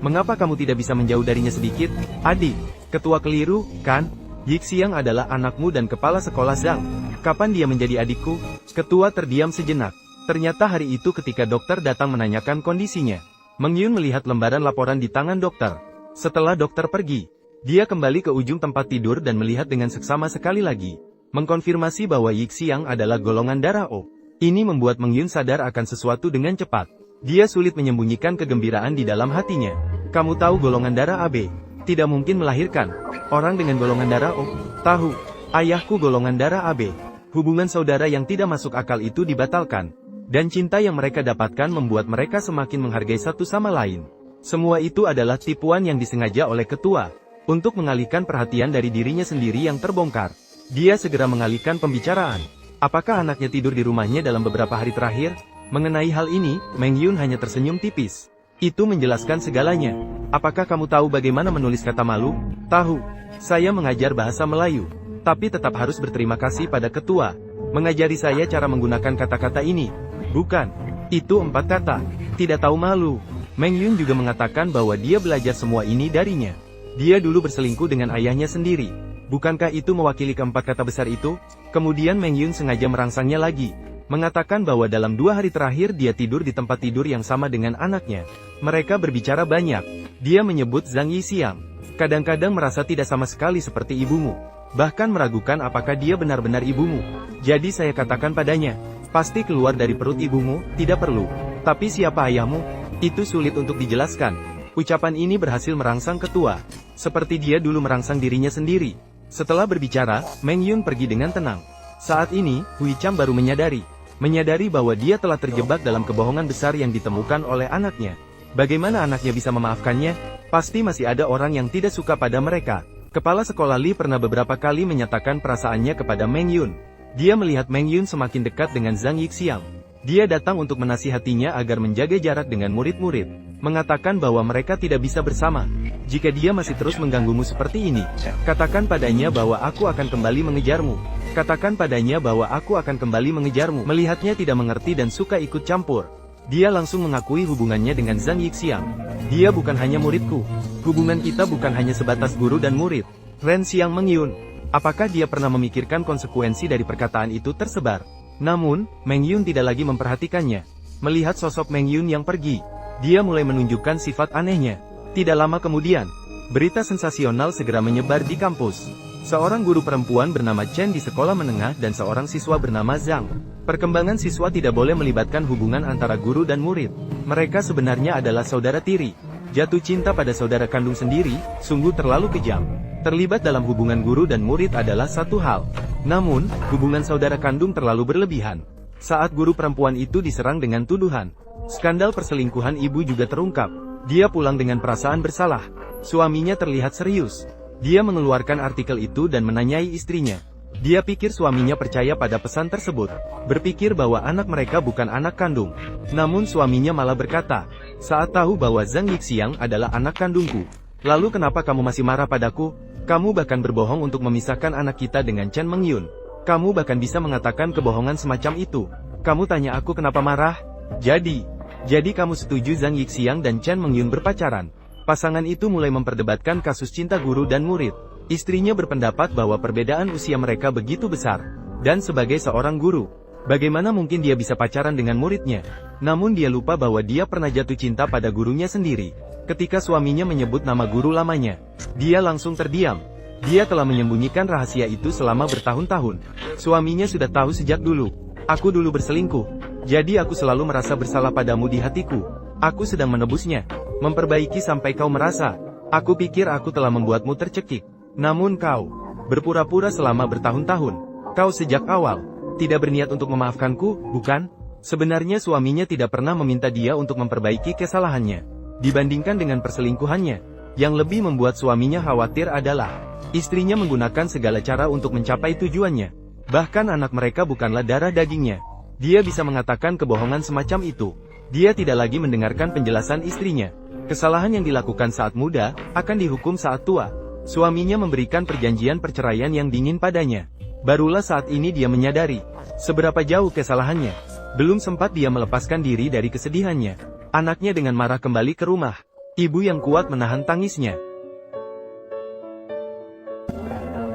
Mengapa kamu tidak bisa menjauh darinya sedikit? Adik, ketua keliru, kan? Yixiang adalah anakmu dan kepala sekolah Zhang. Kapan dia menjadi adikku? Ketua terdiam sejenak. Ternyata hari itu ketika dokter datang menanyakan kondisinya. Meng Yun melihat lembaran laporan di tangan dokter. Setelah dokter pergi, dia kembali ke ujung tempat tidur dan melihat dengan seksama sekali lagi. Mengkonfirmasi bahwa Yixiang adalah golongan darah O. Ini membuat Meng Yun sadar akan sesuatu dengan cepat. Dia sulit menyembunyikan kegembiraan di dalam hatinya. Kamu tahu golongan darah AB? Tidak mungkin melahirkan orang dengan golongan darah O. Tahu, ayahku golongan darah AB. Hubungan saudara yang tidak masuk akal itu dibatalkan. Dan cinta yang mereka dapatkan membuat mereka semakin menghargai satu sama lain. Semua itu adalah tipuan yang disengaja oleh ketua, untuk mengalihkan perhatian dari dirinya sendiri yang terbongkar. Dia segera mengalihkan pembicaraan. Apakah anaknya tidur di rumahnya dalam beberapa hari terakhir? Mengenai hal ini, Meng Yun hanya tersenyum tipis. Itu menjelaskan segalanya. Apakah kamu tahu bagaimana menulis kata malu? Tahu. Saya mengajar bahasa Melayu. Tapi tetap harus berterima kasih pada ketua. Mengajari saya cara menggunakan kata-kata ini. Bukan. Itu 4 kata. Tidak tahu malu. Meng Yun juga mengatakan bahwa dia belajar semua ini darinya. Dia dulu berselingkuh dengan ayahnya sendiri. Bukankah itu mewakili keempat kata besar itu? Kemudian Meng Yun sengaja merangsangnya lagi. Mengatakan bahwa dalam 2 hari terakhir dia tidur di tempat tidur yang sama dengan anaknya. Mereka berbicara banyak. Dia menyebut Zhang Yixiang. Kadang-kadang merasa tidak sama sekali seperti ibumu. Bahkan meragukan apakah dia benar-benar ibumu. Jadi saya katakan padanya, pasti keluar dari perut ibumu, tidak perlu. Tapi siapa ayahmu? Itu sulit untuk dijelaskan. Ucapan ini berhasil merangsang ketua. Seperti dia dulu merangsang dirinya sendiri. Setelah berbicara, Meng Yun pergi dengan tenang. Saat ini, Hui Cham baru menyadari bahwa dia telah terjebak dalam kebohongan besar yang ditemukan oleh anaknya. Bagaimana anaknya bisa memaafkannya? Pasti masih ada orang yang tidak suka pada mereka. Kepala sekolah Li pernah beberapa kali menyatakan perasaannya kepada Meng Yun. Dia melihat Meng Yun semakin dekat dengan Zhang Yixiang. Dia datang untuk menasihatinya agar menjaga jarak dengan murid-murid. Mengatakan bahwa mereka tidak bisa bersama. Jika dia masih terus mengganggumu seperti ini, katakan padanya bahwa aku akan kembali mengejarmu. Katakan padanya bahwa aku akan kembali mengejarmu. Melihatnya tidak mengerti dan suka ikut campur. Dia langsung mengakui hubungannya dengan Zhang Yixiang. Dia bukan hanya muridku. Hubungan kita bukan hanya sebatas guru dan murid. Ren Xiang Meng Yun. Apakah dia pernah memikirkan konsekuensi dari perkataan itu tersebar? Namun, Meng Yun tidak lagi memperhatikannya. Melihat sosok Meng Yun yang pergi, dia mulai menunjukkan sifat anehnya. Tidak lama kemudian, berita sensasional segera menyebar di kampus. Seorang guru perempuan bernama Chen di sekolah menengah dan seorang siswa bernama Zhang. Perkembangan siswa tidak boleh melibatkan hubungan antara guru dan murid. Mereka sebenarnya adalah saudara tiri. Jatuh cinta pada saudara kandung sendiri, sungguh terlalu kejam. Terlibat dalam hubungan guru dan murid adalah satu hal. Namun, hubungan saudara kandung terlalu berlebihan. Saat guru perempuan itu diserang dengan tuduhan, skandal perselingkuhan ibu juga terungkap. Dia pulang dengan perasaan bersalah. Suaminya terlihat serius. Dia mengeluarkan artikel itu dan menanyai istrinya. Dia pikir suaminya percaya pada pesan tersebut. Berpikir bahwa anak mereka bukan anak kandung. Namun suaminya malah berkata, saat tahu bahwa Zhang Yixiang adalah anak kandungku. Lalu kenapa kamu masih marah padaku? Kamu bahkan berbohong untuk memisahkan anak kita dengan Chen Meng Yun. Kamu bahkan bisa mengatakan kebohongan semacam itu. Kamu tanya aku kenapa marah? Jadi kamu setuju Zhang Yixiang dan Chen Meng Yun berpacaran? Pasangan itu mulai memperdebatkan kasus cinta guru dan murid. Istrinya berpendapat bahwa perbedaan usia mereka begitu besar. Dan sebagai seorang guru, bagaimana mungkin dia bisa pacaran dengan muridnya? Namun dia lupa bahwa dia pernah jatuh cinta pada gurunya sendiri. Ketika suaminya menyebut nama guru lamanya, dia langsung terdiam. Dia telah menyembunyikan rahasia itu selama bertahun-tahun. Suaminya sudah tahu sejak dulu. Aku dulu berselingkuh. Jadi aku selalu merasa bersalah padamu di hatiku. Aku sedang menebusnya. Memperbaiki sampai kau merasa. Aku pikir aku telah membuatmu tercekik. Namun kau berpura-pura selama bertahun-tahun. Kau sejak awal tidak berniat untuk memaafkanku, bukan? Sebenarnya suaminya tidak pernah meminta dia untuk memperbaiki kesalahannya. Dibandingkan dengan perselingkuhannya, yang lebih membuat suaminya khawatir adalah istrinya menggunakan segala cara untuk mencapai tujuannya. Bahkan anak mereka bukanlah darah dagingnya. Dia bisa mengatakan kebohongan semacam itu. Dia tidak lagi mendengarkan penjelasan istrinya. Kesalahan yang dilakukan saat muda, akan dihukum saat tua. Suaminya memberikan perjanjian perceraian yang dingin padanya. Barulah saat ini dia menyadari seberapa jauh kesalahannya. Belum sempat dia melepaskan diri dari kesedihannya. Anaknya dengan marah kembali ke rumah. Ibu yang kuat menahan tangisnya.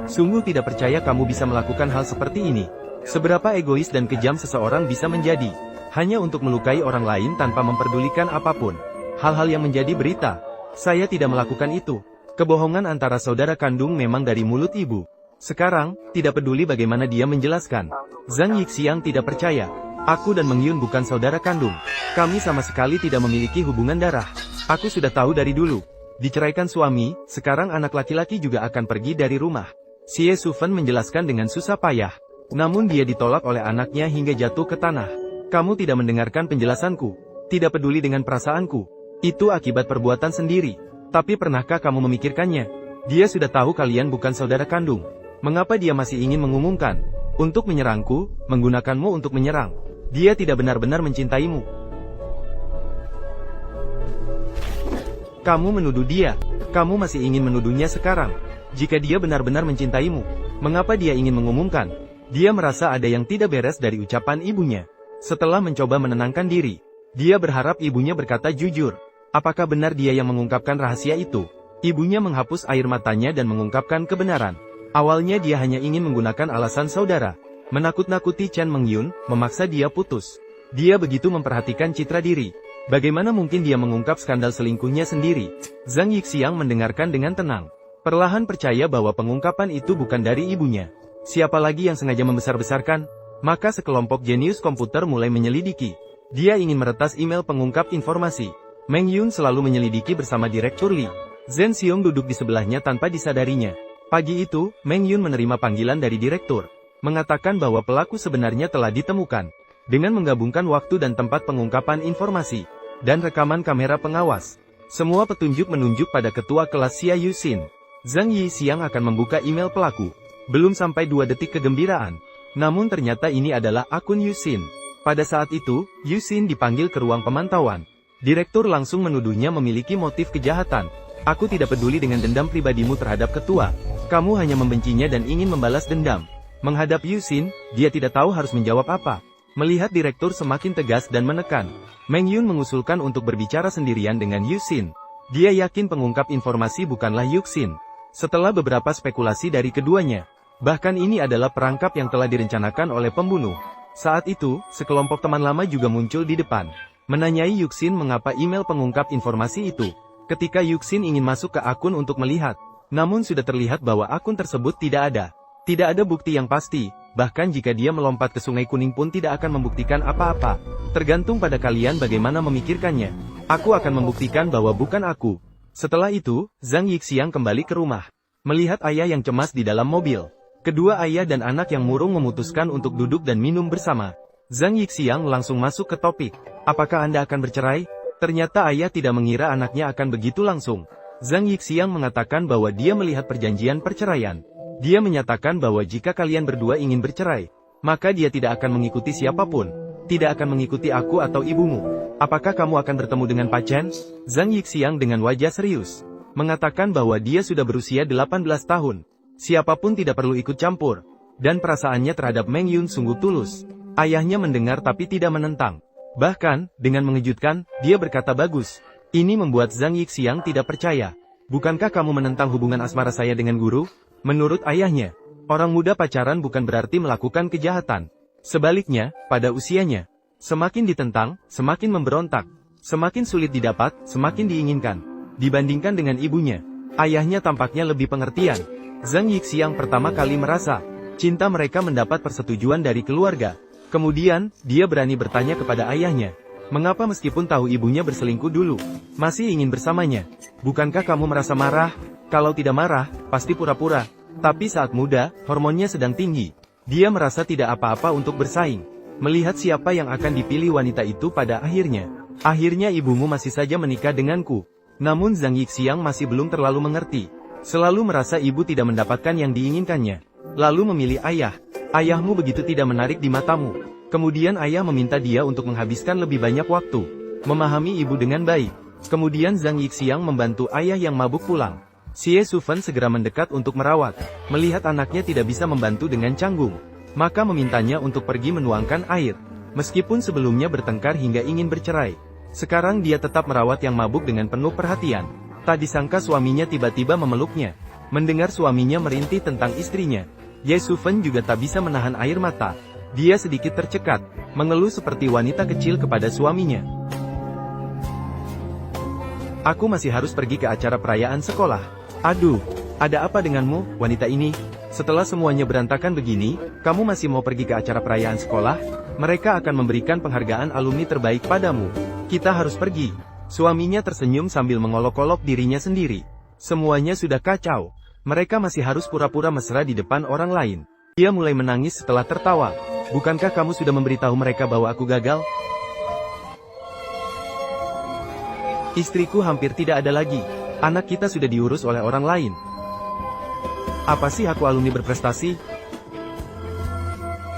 Sungguh tidak percaya kamu bisa melakukan hal seperti ini. Seberapa egois dan kejam seseorang bisa menjadi, hanya untuk melukai orang lain tanpa memperdulikan apapun. Hal-hal yang menjadi berita. Saya tidak melakukan itu. Kebohongan antara saudara kandung memang dari mulut ibu. Sekarang, tidak peduli bagaimana dia menjelaskan. Zhang Yixiang tidak percaya. Aku dan Meng Yun bukan saudara kandung. Kami sama sekali tidak memiliki hubungan darah. Aku sudah tahu dari dulu. Diceraikan suami, sekarang anak laki-laki juga akan pergi dari rumah. Xie Sufen menjelaskan dengan susah payah. Namun dia ditolak oleh anaknya hingga jatuh ke tanah. Kamu tidak mendengarkan penjelasanku. Tidak peduli dengan perasaanku. Itu akibat perbuatan sendiri. Tapi pernahkah kamu memikirkannya? Dia sudah tahu kalian bukan saudara kandung. Mengapa dia masih ingin mengumumkan? Untuk menyerangku, menggunakanmu untuk menyerang. Dia tidak benar-benar mencintaimu. Kamu menuduh dia. Kamu masih ingin menuduhnya sekarang. Jika dia benar-benar mencintaimu, mengapa dia ingin mengumumkan? Dia merasa ada yang tidak beres dari ucapan ibunya. Setelah mencoba menenangkan diri, dia berharap ibunya berkata jujur. Apakah benar dia yang mengungkapkan rahasia itu? Ibunya menghapus air matanya dan mengungkapkan kebenaran. Awalnya dia hanya ingin menggunakan alasan saudara. Menakut-nakuti Chen Mengyun, memaksa dia putus. Dia begitu memperhatikan citra diri. Bagaimana mungkin dia mengungkap skandal selingkuhnya sendiri? Zhang Yixiang mendengarkan dengan tenang. Perlahan percaya bahwa pengungkapan itu bukan dari ibunya. Siapa lagi yang sengaja membesar-besarkan? Maka sekelompok jenius komputer mulai menyelidiki. Dia ingin meretas email pengungkap informasi. Meng Yun selalu menyelidiki bersama Direktur Li. Zhen Xiong duduk di sebelahnya tanpa disadarinya. Pagi itu, Meng Yun menerima panggilan dari direktur, mengatakan bahwa pelaku sebenarnya telah ditemukan. Dengan menggabungkan waktu dan tempat pengungkapan informasi, dan rekaman kamera pengawas, semua petunjuk menunjuk pada ketua kelas Xia Yuxin. Zhang Yixiang akan membuka email pelaku. Belum sampai 2 detik kegembiraan. Namun ternyata ini adalah akun Yuxin. Pada saat itu, Yuxin dipanggil ke ruang pemantauan. Direktur langsung menuduhnya memiliki motif kejahatan. Aku tidak peduli dengan dendam pribadimu terhadap ketua. Kamu hanya membencinya dan ingin membalas dendam. Menghadap Yuxin, dia tidak tahu harus menjawab apa. Melihat direktur semakin tegas dan menekan, Meng Yun mengusulkan untuk berbicara sendirian dengan Yuxin. Dia yakin pengungkap informasi bukanlah Yuxin. Setelah beberapa spekulasi dari keduanya, bahkan ini adalah perangkap yang telah direncanakan oleh pembunuh. Saat itu, sekelompok teman lama juga muncul di depan. Menanyai Yuxin mengapa email pengungkap informasi itu. Ketika Yuxin ingin masuk ke akun untuk melihat, namun sudah terlihat bahwa akun tersebut tidak ada. Tidak ada bukti yang pasti, bahkan jika dia melompat ke Sungai Kuning pun tidak akan membuktikan apa-apa. Tergantung pada kalian bagaimana memikirkannya. Aku akan membuktikan bahwa bukan aku. Setelah itu, Zhang Yixiang kembali ke rumah. Melihat ayah yang cemas di dalam mobil. Kedua ayah dan anak yang murung memutuskan untuk duduk dan minum bersama. Zhang Yixiang langsung masuk ke topik. Apakah Anda akan bercerai? Ternyata ayah tidak mengira anaknya akan begitu langsung. Zhang Yixiang mengatakan bahwa dia melihat perjanjian perceraian. Dia menyatakan bahwa jika kalian berdua ingin bercerai, maka dia tidak akan mengikuti siapapun. Tidak akan mengikuti aku atau ibumu. Apakah kamu akan bertemu dengan Pak Chen? Zhang Yixiang dengan wajah serius mengatakan bahwa dia sudah berusia 18 tahun. Siapapun tidak perlu ikut campur. Dan perasaannya terhadap Meng Yun sungguh tulus. Ayahnya mendengar tapi tidak menentang. Bahkan, dengan mengejutkan, dia berkata bagus. Ini membuat Zhang Yixiang tidak percaya. Bukankah kamu menentang hubungan asmara saya dengan guru? Menurut ayahnya, orang muda pacaran bukan berarti melakukan kejahatan. Sebaliknya, pada usianya, semakin ditentang, semakin memberontak. Semakin sulit didapat, semakin diinginkan. Dibandingkan dengan ibunya, ayahnya tampaknya lebih pengertian. Zhang Yixiang pertama kali merasa, cinta mereka mendapat persetujuan dari keluarga. Kemudian, dia berani bertanya kepada ayahnya, mengapa meskipun tahu ibunya berselingkuh dulu, masih ingin bersamanya? Bukankah kamu merasa marah? Kalau tidak marah, pasti pura-pura. Tapi saat muda, hormonnya sedang tinggi. Dia merasa tidak apa-apa untuk bersaing. Melihat siapa yang akan dipilih wanita itu pada akhirnya. Akhirnya ibumu masih saja menikah denganku. Namun Zhang Yixiang masih belum terlalu mengerti. Selalu merasa ibu tidak mendapatkan yang diinginkannya. Lalu memilih ayah. Ayahmu begitu tidak menarik di matamu. Kemudian ayah meminta dia untuk menghabiskan lebih banyak waktu memahami ibu dengan baik. Kemudian Zhang Yixiang membantu ayah yang mabuk pulang. Xie Sufen segera mendekat untuk merawat. Melihat anaknya tidak bisa membantu dengan canggung, maka memintanya untuk pergi menuangkan air. Meskipun sebelumnya bertengkar hingga ingin bercerai, sekarang dia tetap merawat yang mabuk dengan penuh perhatian. Tak disangka suaminya tiba-tiba memeluknya. Mendengar suaminya merintih tentang istrinya, Ye Sufen juga tak bisa menahan air mata. Dia sedikit tercekat, mengeluh seperti wanita kecil kepada suaminya. Aku masih harus pergi ke acara perayaan sekolah. Aduh, ada apa denganmu, wanita ini? Setelah semuanya berantakan begini, kamu masih mau pergi ke acara perayaan sekolah? Mereka akan memberikan penghargaan alumni terbaik padamu. Kita harus pergi. Suaminya tersenyum sambil mengolok-olok dirinya sendiri. Semuanya sudah kacau. Mereka masih harus pura-pura mesra di depan orang lain. Dia mulai menangis setelah tertawa. Bukankah kamu sudah memberitahu mereka bahwa aku gagal? Istriku hampir tidak ada lagi. Anak kita sudah diurus oleh orang lain. Apa sih aku alumni berprestasi?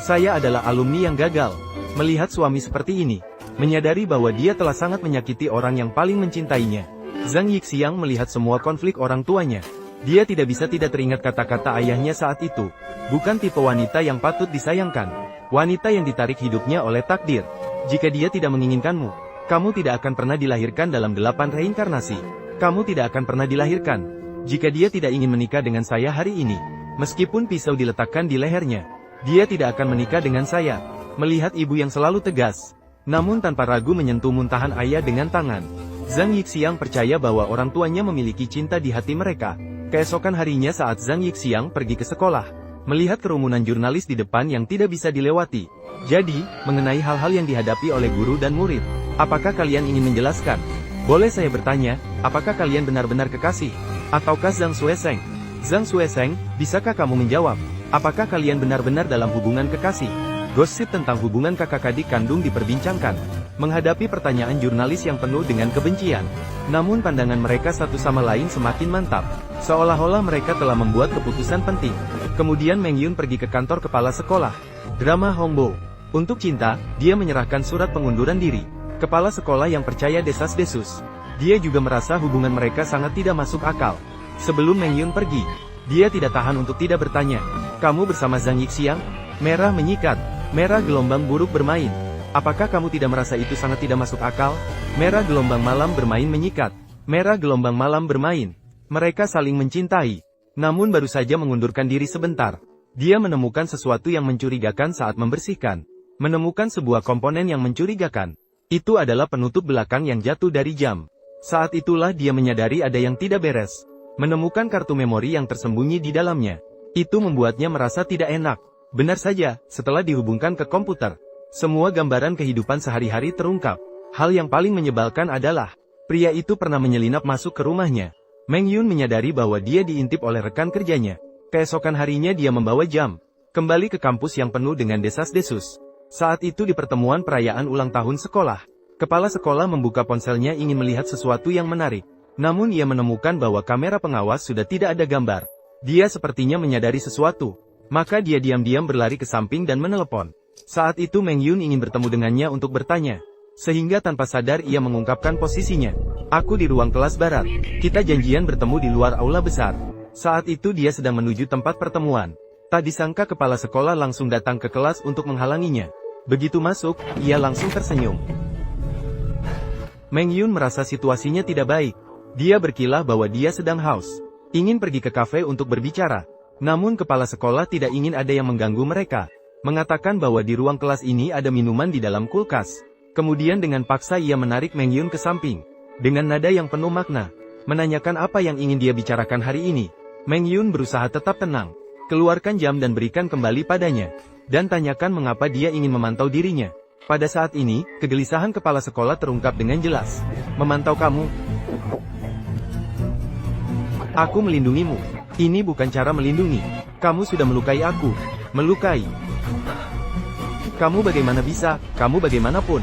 Saya adalah alumni yang gagal. Melihat suami seperti ini, menyadari bahwa dia telah sangat menyakiti orang yang paling mencintainya. Zhang Yixiang melihat semua konflik orang tuanya. Dia tidak bisa tidak teringat kata-kata ayahnya saat itu. Bukan tipe wanita yang patut disayangkan. Wanita yang ditarik hidupnya oleh takdir. Jika dia tidak menginginkanmu, kamu tidak akan pernah dilahirkan dalam 8 reinkarnasi. Kamu tidak akan pernah dilahirkan. Jika dia tidak ingin menikah dengan saya hari ini, meskipun pisau diletakkan di lehernya, dia tidak akan menikah dengan saya. Melihat ibu yang selalu tegas, namun tanpa ragu menyentuh muntahan ayah dengan tangan, Zhang Yixiang percaya bahwa orang tuanya memiliki cinta di hati mereka. Keesokan harinya saat Zhang Yixiang pergi ke sekolah, melihat kerumunan jurnalis di depan yang tidak bisa dilewati. Jadi, mengenai hal-hal yang dihadapi oleh guru dan murid, apakah kalian ingin menjelaskan? Boleh saya bertanya, apakah kalian benar-benar kekasih? Ataukah Zhang Xueseng? Zhang Xueseng, bisakah kamu menjawab? Apakah kalian benar-benar dalam hubungan kekasih? Gosip tentang hubungan kakak adik kandung diperbincangkan. Menghadapi pertanyaan jurnalis yang penuh dengan kebencian, namun pandangan mereka satu sama lain semakin mantap. Seolah-olah mereka telah membuat keputusan penting. Kemudian Meng Yun pergi ke kantor kepala sekolah. Drama Hongbo. Untuk cinta, dia menyerahkan surat pengunduran diri. Kepala sekolah yang percaya desas-desus. Dia juga merasa hubungan mereka sangat tidak masuk akal. Sebelum Meng Yun pergi, dia tidak tahan untuk tidak bertanya. Kamu bersama Zhang Yixiang? Merah menyikat. Merah gelombang buruk bermain. Apakah kamu tidak merasa itu sangat tidak masuk akal? Merah gelombang malam bermain menyikat. Merah gelombang malam bermain. Mereka saling mencintai. Namun baru saja mengundurkan diri sebentar, dia menemukan sesuatu yang mencurigakan saat membersihkan. Menemukan sebuah komponen yang mencurigakan. Itu adalah penutup belakang yang jatuh dari jam. Saat itulah dia menyadari ada yang tidak beres. Menemukan kartu memori yang tersembunyi di dalamnya. Itu membuatnya merasa tidak enak. Benar saja, setelah dihubungkan ke komputer, semua gambaran kehidupan sehari-hari terungkap. Hal yang paling menyebalkan adalah, pria itu pernah menyelinap masuk ke rumahnya. Meng Yun menyadari bahwa dia diintip oleh rekan kerjanya. Keesokan harinya dia membawa jam, kembali ke kampus yang penuh dengan desas-desus. Saat itu di pertemuan perayaan ulang tahun sekolah, kepala sekolah membuka ponselnya ingin melihat sesuatu yang menarik. Namun ia menemukan bahwa kamera pengawas sudah tidak ada gambar. Dia sepertinya menyadari sesuatu. Maka dia diam-diam berlari ke samping dan menelepon. Saat itu Meng Yun ingin bertemu dengannya untuk bertanya. Sehingga tanpa sadar ia mengungkapkan posisinya. Aku di ruang kelas barat. Kita janjian bertemu di luar aula besar. Saat itu dia sedang menuju tempat pertemuan. Tak disangka kepala sekolah langsung datang ke kelas untuk menghalanginya. Begitu masuk, ia langsung tersenyum. Meng Yun merasa situasinya tidak baik. Dia berkilah bahwa dia sedang haus. Ingin pergi ke kafe untuk berbicara. Namun kepala sekolah tidak ingin ada yang mengganggu mereka. Mengatakan bahwa di ruang kelas ini ada minuman di dalam kulkas. Kemudian dengan paksa ia menarik Meng Yun ke samping. Dengan nada yang penuh makna. Menanyakan apa yang ingin dia bicarakan hari ini. Meng Yun berusaha tetap tenang. Keluarkan jam dan berikan kembali padanya. Dan tanyakan mengapa dia ingin memantau dirinya. Pada saat ini, kegelisahan kepala sekolah terungkap dengan jelas. Memantau kamu. Aku melindungimu. Ini bukan cara melindungi. Kamu sudah melukai aku. Melukai. Kamu bagaimana bisa, kamu bagaimanapun.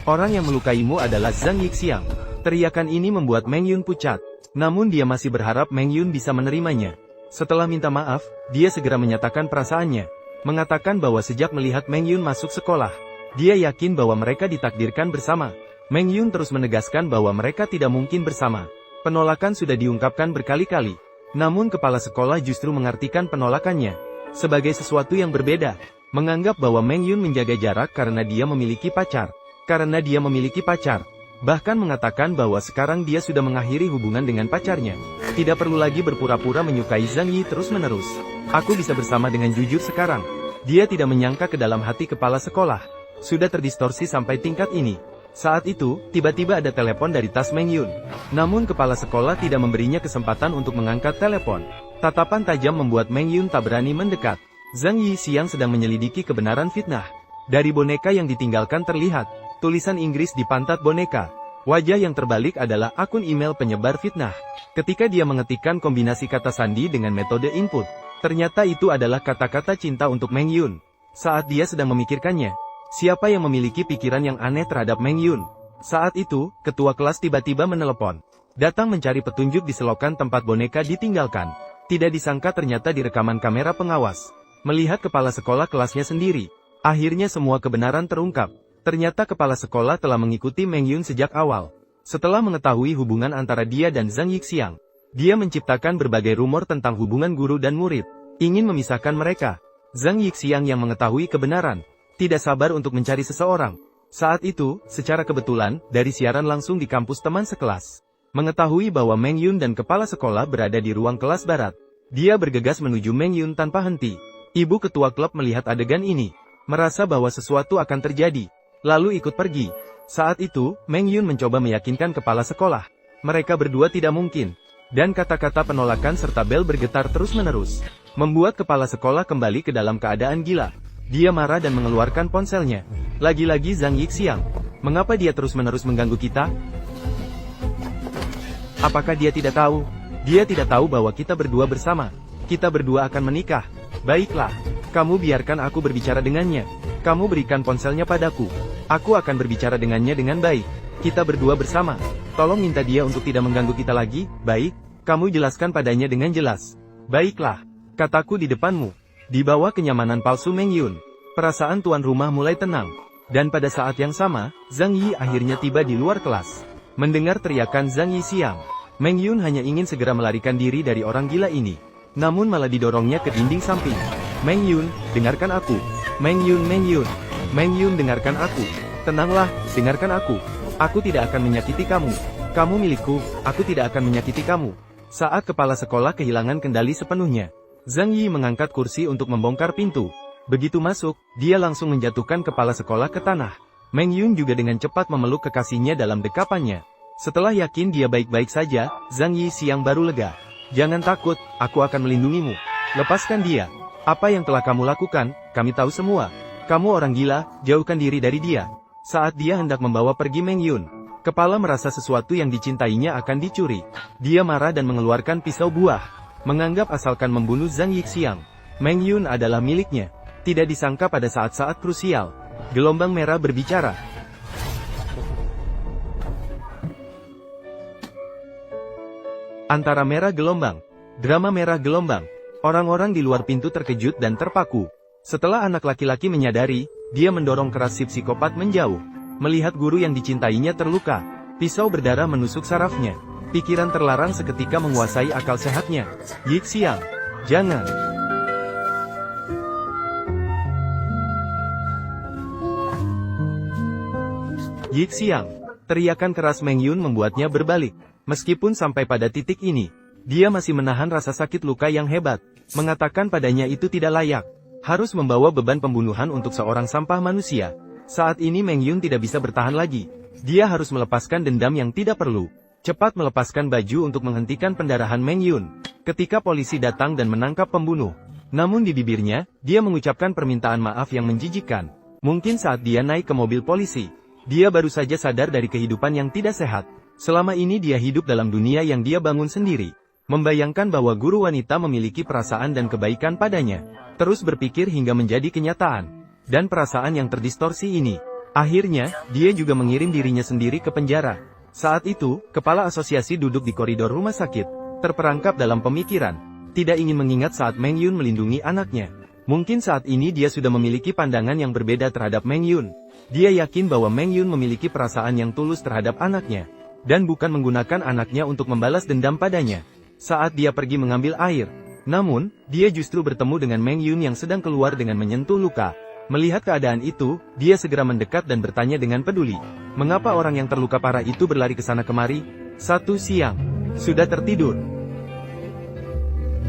Orang yang melukaimu adalah Zhang Yixiang. Teriakan ini membuat Meng Yun pucat. Namun dia masih berharap Meng Yun bisa menerimanya. Setelah minta maaf, dia segera menyatakan perasaannya. Mengatakan bahwa sejak melihat Meng Yun masuk sekolah, Dia yakin bahwa mereka ditakdirkan bersama. Meng Yun terus menegaskan bahwa mereka tidak mungkin bersama. Penolakan sudah diungkapkan berkali-kali. Namun kepala sekolah justru mengartikan penolakannya sebagai sesuatu yang berbeda. Menganggap bahwa Meng Yun menjaga jarak karena dia memiliki pacar. Bahkan mengatakan bahwa sekarang dia sudah mengakhiri hubungan dengan pacarnya. Tidak perlu lagi berpura-pura menyukai Zhang Yi terus-menerus. Aku bisa bersama dengan jujur sekarang. Dia tidak menyangka ke dalam hati kepala sekolah sudah terdistorsi sampai tingkat ini. Saat itu, tiba-tiba ada telepon dari tas Meng Yun. Namun kepala sekolah tidak memberinya kesempatan untuk mengangkat telepon. Tatapan tajam membuat Meng Yun tak berani mendekat. Zhang Yi Xiang sedang menyelidiki kebenaran fitnah. Dari boneka yang ditinggalkan terlihat tulisan Inggris di pantat boneka. Wajah yang terbalik adalah akun email penyebar fitnah. Ketika dia mengetikkan kombinasi kata sandi dengan metode input, ternyata itu adalah kata-kata cinta untuk Meng Yun. Saat dia sedang memikirkannya, siapa yang memiliki pikiran yang aneh terhadap Meng Yun? Saat itu, ketua kelas tiba-tiba menelepon. Datang mencari petunjuk di selokan tempat boneka ditinggalkan. Tidak disangka ternyata di rekaman kamera pengawas. Melihat kepala sekolah kelasnya sendiri, akhirnya semua kebenaran terungkap. Ternyata kepala sekolah telah mengikuti Meng Yun sejak awal. Setelah mengetahui hubungan antara dia dan Zhang Yixiang, dia menciptakan berbagai rumor tentang hubungan guru dan murid, ingin memisahkan mereka. Zhang Yixiang yang mengetahui kebenaran, tidak sabar untuk mencari seseorang. Saat itu, secara kebetulan, dari siaran langsung di kampus teman sekelas, mengetahui bahwa Meng Yun dan kepala sekolah berada di ruang kelas barat. Dia bergegas menuju Meng Yun tanpa henti. Ibu ketua klub melihat adegan ini, merasa bahwa sesuatu akan terjadi, lalu ikut pergi. Saat itu, Meng Yun mencoba meyakinkan kepala sekolah. Mereka berdua tidak mungkin. Dan kata-kata penolakan serta bel bergetar terus-menerus, membuat kepala sekolah kembali ke dalam keadaan gila. Dia marah dan mengeluarkan ponselnya. Lagi-lagi Zhang Yixiang. Mengapa dia terus-menerus mengganggu kita? Apakah dia tidak tahu? Dia tidak tahu bahwa kita berdua bersama. Kita berdua akan menikah. Baiklah, kamu biarkan aku berbicara dengannya. Kamu berikan ponselnya padaku. Aku akan berbicara dengannya dengan baik. Kita berdua bersama. Tolong minta dia untuk tidak mengganggu kita lagi. Baik, kamu jelaskan padanya dengan jelas. Baiklah, kataku di depanmu. Di bawah kenyamanan palsu Meng Yun, perasaan tuan rumah mulai tenang. Dan pada saat yang sama, Zhang Yi akhirnya tiba di luar kelas. Mendengar teriakan Zhang Yixiang, Meng Yun hanya ingin segera melarikan diri dari orang gila ini. Namun malah didorongnya ke dinding samping. Meng Yun, dengarkan aku. Meng Yun, dengarkan aku. Tenanglah, dengarkan aku. Aku tidak akan menyakiti kamu. Kamu milikku, aku tidak akan menyakiti kamu. Saat kepala sekolah kehilangan kendali sepenuhnya, Zhang Yi mengangkat kursi untuk membongkar pintu. Begitu masuk, dia langsung menjatuhkan kepala sekolah ke tanah. Meng Yun juga dengan cepat memeluk kekasihnya dalam dekapannya. Setelah yakin dia baik-baik saja, Zhang Yi Xiang baru lega. Jangan takut, aku akan melindungimu. Lepaskan dia. Apa yang telah kamu lakukan, kami tahu semua. Kamu orang gila, jauhkan diri dari dia. Saat dia hendak membawa pergi Meng Yun, kepala merasa sesuatu yang dicintainya akan dicuri. Dia marah dan mengeluarkan pisau buah. Menganggap asalkan membunuh Zhang Yixiang, Meng Yun adalah miliknya. Tidak disangka pada saat-saat krusial, gelombang merah berbicara. Antara merah gelombang, drama merah gelombang. Orang-orang di luar pintu terkejut dan terpaku. Setelah anak laki-laki menyadari, dia mendorong keras si psikopat menjauh. Melihat guru yang dicintainya terluka, pisau berdarah menusuk sarafnya. Pikiran terlarang seketika menguasai akal sehatnya. Yixiang, jangan. Yixiang, teriakan keras Meng Yun membuatnya berbalik. Meskipun sampai pada titik ini, dia masih menahan rasa sakit luka yang hebat. Mengatakan padanya itu tidak layak. Harus membawa beban pembunuhan untuk seorang sampah manusia. Saat ini Meng Yun tidak bisa bertahan lagi. Dia harus melepaskan dendam yang tidak perlu. Cepat melepaskan baju untuk menghentikan pendarahan Meng Yun. Ketika polisi datang dan menangkap pembunuh. Namun di bibirnya, dia mengucapkan permintaan maaf yang menjijikkan. Mungkin saat dia naik ke mobil polisi, dia baru saja sadar dari kehidupan yang tidak sehat. Selama ini dia hidup dalam dunia yang dia bangun sendiri. Membayangkan bahwa guru wanita memiliki perasaan dan kebaikan padanya. Terus berpikir hingga menjadi kenyataan. Dan perasaan yang terdistorsi ini. Akhirnya, dia juga mengirim dirinya sendiri ke penjara. Saat itu, kepala asosiasi duduk di koridor rumah sakit. Terperangkap dalam pemikiran. Tidak ingin mengingat saat Meng Yun melindungi anaknya. Mungkin saat ini dia sudah memiliki pandangan yang berbeda terhadap Meng Yun. Dia yakin bahwa Meng Yun memiliki perasaan yang tulus terhadap anaknya, dan bukan menggunakan anaknya untuk membalas dendam padanya. Saat dia pergi mengambil air, namun, dia justru bertemu dengan Meng Yun yang sedang keluar dengan menyentuh luka. Melihat keadaan itu, dia segera mendekat dan bertanya dengan peduli. Mengapa orang yang terluka parah itu berlari ke sana kemari? 1 siang. Sudah tertidur.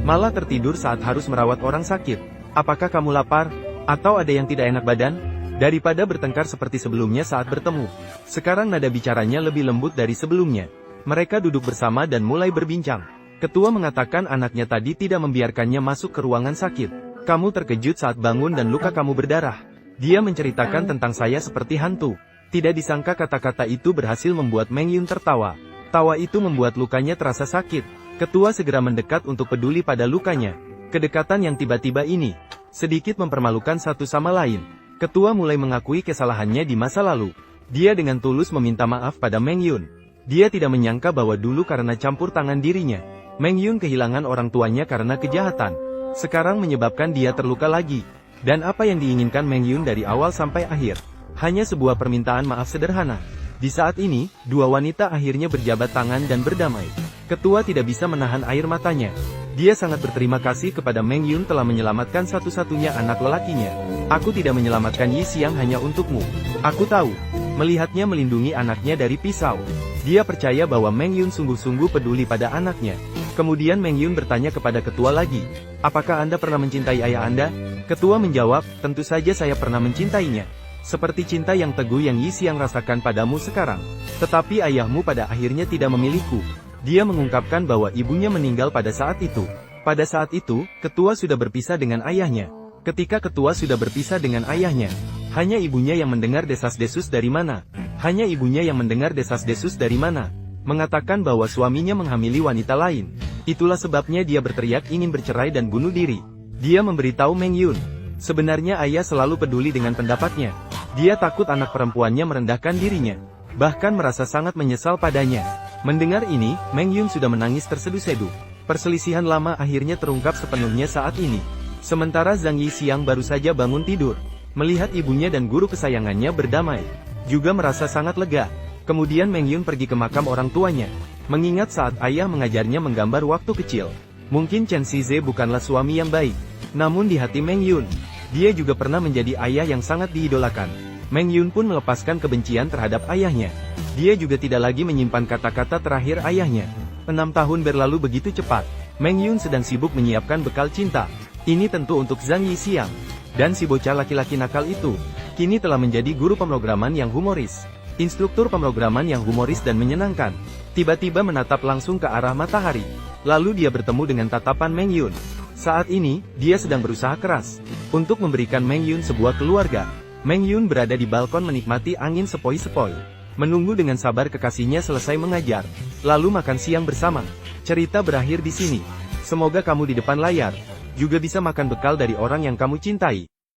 Malah tertidur saat harus merawat orang sakit. Apakah kamu lapar? Atau ada yang tidak enak badan? Daripada bertengkar seperti sebelumnya saat bertemu. Sekarang nada bicaranya lebih lembut dari sebelumnya. Mereka duduk bersama dan mulai berbincang. Ketua mengatakan anaknya tadi tidak membiarkannya masuk ke ruangan sakit. Kamu terkejut saat bangun dan luka kamu berdarah. Dia menceritakan tentang saya seperti hantu. Tidak disangka kata-kata itu berhasil membuat Meng Yun tertawa. Tawa itu membuat lukanya terasa sakit. Ketua segera mendekat untuk peduli pada lukanya. Kedekatan yang tiba-tiba ini sedikit mempermalukan satu sama lain. Ketua mulai mengakui kesalahannya di masa lalu. Dia dengan tulus meminta maaf pada Meng Yun. Dia tidak menyangka bahwa dulu karena campur tangan dirinya, Meng Yun kehilangan orang tuanya karena kejahatan. Sekarang menyebabkan dia terluka lagi. Dan apa yang diinginkan Meng Yun dari awal sampai akhir? Hanya sebuah permintaan maaf sederhana. Di saat ini, dua wanita akhirnya berjabat tangan dan berdamai. Ketua tidak bisa menahan air matanya. Dia sangat berterima kasih kepada Meng Yun telah menyelamatkan satu-satunya anak lelakinya. Aku tidak menyelamatkan Yi Xiang hanya untukmu. Aku tahu. Melihatnya melindungi anaknya dari pisau. Dia percaya bahwa Meng Yun sungguh-sungguh peduli pada anaknya. Kemudian Meng Yun bertanya kepada ketua lagi. Apakah Anda pernah mencintai ayah Anda? Ketua menjawab, tentu saja saya pernah mencintainya. Seperti cinta yang teguh yang Yi Xiang rasakan padamu sekarang. Tetapi ayahmu pada akhirnya tidak memilikiku. Dia mengungkapkan bahwa ibunya meninggal pada saat itu. Pada saat itu, ketua sudah berpisah dengan ayahnya. Ketika ketua sudah berpisah dengan ayahnya, hanya ibunya yang mendengar desas-desus dari mana. Hanya ibunya yang mendengar desas-desus dari mana. Mengatakan bahwa suaminya menghamili wanita lain. Itulah sebabnya dia berteriak ingin bercerai dan bunuh diri. Dia memberitahu Meng Yun. Sebenarnya ayah selalu peduli dengan pendapatnya. Dia takut anak perempuannya merendahkan dirinya. Bahkan merasa sangat menyesal padanya. Mendengar ini, Meng Yun sudah menangis terseduh-seduh. Perselisihan lama akhirnya terungkap sepenuhnya saat ini. Sementara Zhang Yi Xiang baru saja bangun tidur. Melihat ibunya dan guru kesayangannya berdamai. Juga merasa sangat lega. Kemudian Meng Yun pergi ke makam orang tuanya. Mengingat saat ayah mengajarnya menggambar waktu kecil. Mungkin Chen Shize bukanlah suami yang baik. Namun di hati Meng Yun, dia juga pernah menjadi ayah yang sangat diidolakan. Meng Yun pun melepaskan kebencian terhadap ayahnya. Dia juga tidak lagi menyimpan kata-kata terakhir ayahnya. 6 tahun berlalu begitu cepat. Meng Yun sedang sibuk menyiapkan bekal cinta. Ini tentu untuk Zhang Yi Xiang. Dan si bocah laki-laki nakal itu, kini telah menjadi guru pemrograman yang humoris. Instruktur pemrograman yang humoris dan menyenangkan. Tiba-tiba menatap langsung ke arah matahari. Lalu dia bertemu dengan tatapan Meng Yun. Saat ini, dia sedang berusaha keras untuk memberikan Meng Yun sebuah keluarga. Meng Yun berada di balkon menikmati angin sepoi-sepoi. Menunggu dengan sabar kekasihnya selesai mengajar. Lalu makan siang bersama. Cerita berakhir di sini. Semoga kamu di depan layar juga bisa makan bekal dari orang yang kamu cintai.